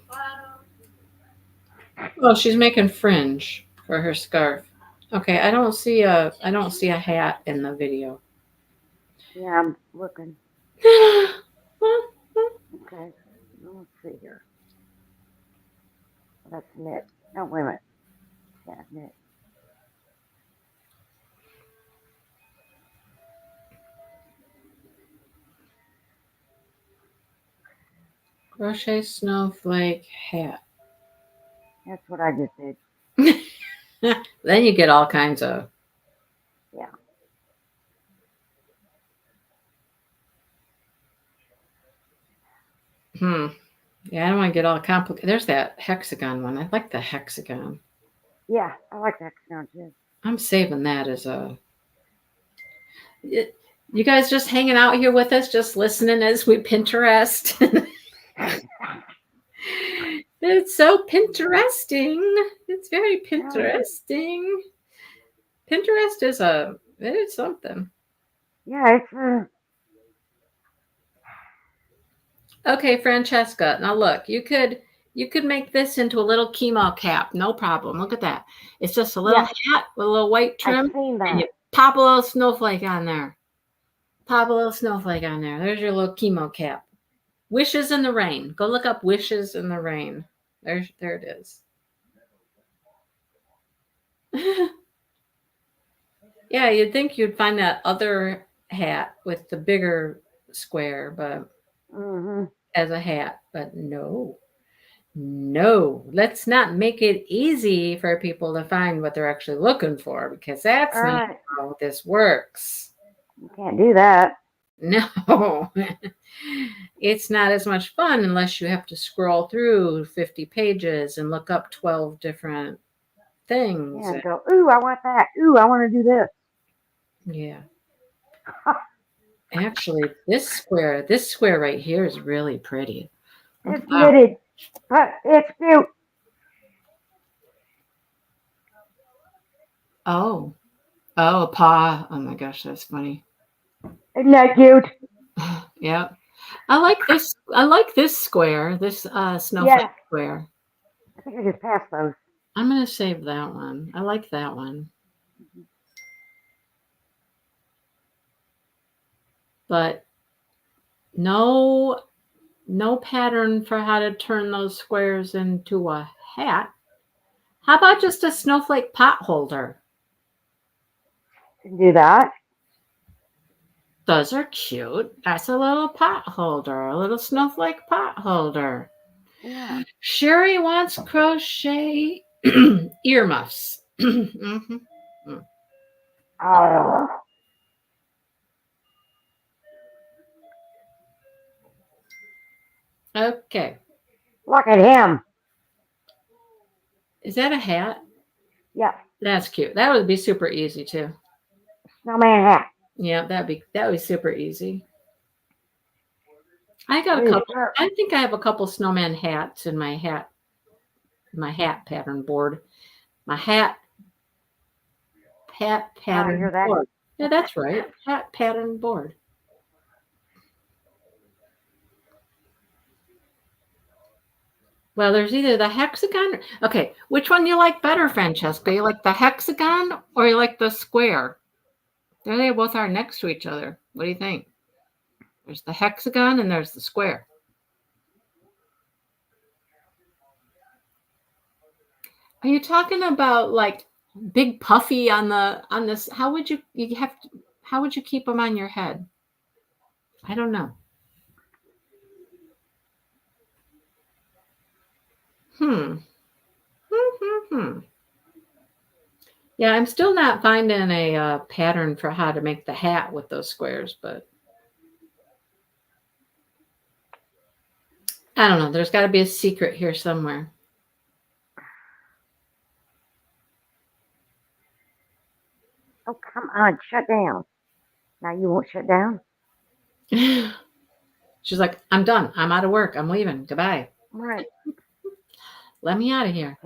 Oh, she's making fringe for her scarf. Okay, I don't see a hat in the video. Yeah, I'm looking. Okay, let's see here. That's knit. No, wait a minute. Yeah, knit. Crochet snowflake hat. That's what I just did. Then you get all kinds of. Yeah. Yeah, I don't want to get all complicated. There's that hexagon one. I like the hexagon. Yeah, I like that sound too. I'm saving that as a. You guys just hanging out here with us, just listening as we Pinterest. It's so Pinteresting. It's very Pinteresting. Pinterest it's something. Yeah, it's Okay, Francesca. Now look, you could make this into a little chemo cap, no problem. Look at that. It's just a little hat with a little white trim, I've seen that. and you pop a little snowflake on there. Pop a little snowflake on there. There's your little chemo cap. Wishes in the Rain. Go look up Wishes in the Rain. There it is. Yeah, you'd think you'd find that other hat with the bigger square, but as a hat, but no. Let's not make it easy for people to find what they're actually looking for, because that's not how this works. You can't do that. No. It's not as much fun unless you have to scroll through 50 pages and look up 12 different things. Yeah, and go, ooh, I want that. Ooh, I want to do this. Yeah. Actually, this square right here is really pretty. It's knitted, but it's cute. Oh, a paw. Oh my gosh, that's funny. Isn't that cute? Yeah. I like this square, this snowflake square. I think I just passed those. I'm going to save that one. I like that one. But no pattern for how to turn those squares into a hat. How about just a snowflake pot holder? You can do that. Those are cute. That's a little pot holder, a little snowflake pot holder. Yeah. Sherry wants crochet earmuffs. Oh. Okay. Look at him. Is that a hat? Yeah. That's cute. That would be super easy too. Snowman hat. Yeah, that would be super easy. I got a couple. I think I have a couple snowman hats in my hat pattern board. My hat pattern board. Yeah, that's right. Hat pattern board. Well, there's either the hexagon. Okay, which one do you like better, Francesca? You like the hexagon or you like the square? There they both are next to each other. What do you think? There's the hexagon and there's the square. Are you talking about like big puffy on this? How would you keep them on your head? I don't know. Yeah, I'm still not finding a pattern for how to make the hat with those squares, but I don't know. There's got to be a secret here somewhere. Oh, come on. Shut down. Now you won't shut down? She's like, I'm done. I'm out of work. I'm leaving. Goodbye. Right. Let me out of here.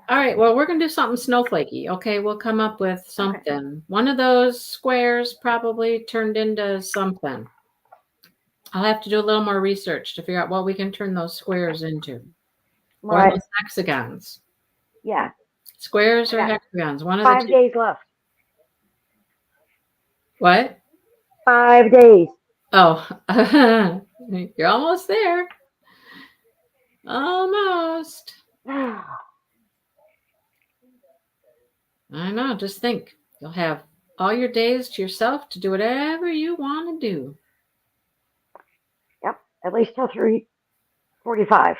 All right. Well, we're going to do something snowflakey. Okay. We'll come up with something. Okay. One of those squares probably turned into something. I'll have to do a little more research to figure out what we can turn those squares into. Or Right. those hexagons. Yeah. Squares or Yeah. hexagons? One of the 5 two. days left. What? 5 days. Oh, you're almost there. Almost. I know. Just think. You'll have all your days to yourself to do whatever you want to do. Yep. At least till 3:45.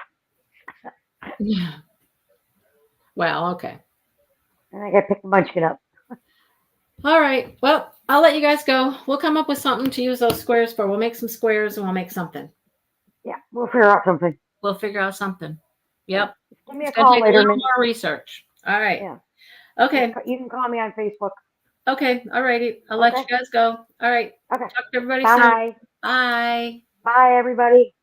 Yeah. Well, okay. And I got to pick the munchkin up. All right. Well, I'll let you guys go. We'll come up with something to use those squares for. We'll make some squares and we'll make something. Yeah. We'll figure out something. We'll figure out something. Yep. Give me a It's going to call take a later. little more research. All right. Yeah. Okay. You can call me on Facebook. Okay. All righty. I'll let you guys go. All right. Okay. Talk to everybody soon. Bye. Bye. Bye, everybody.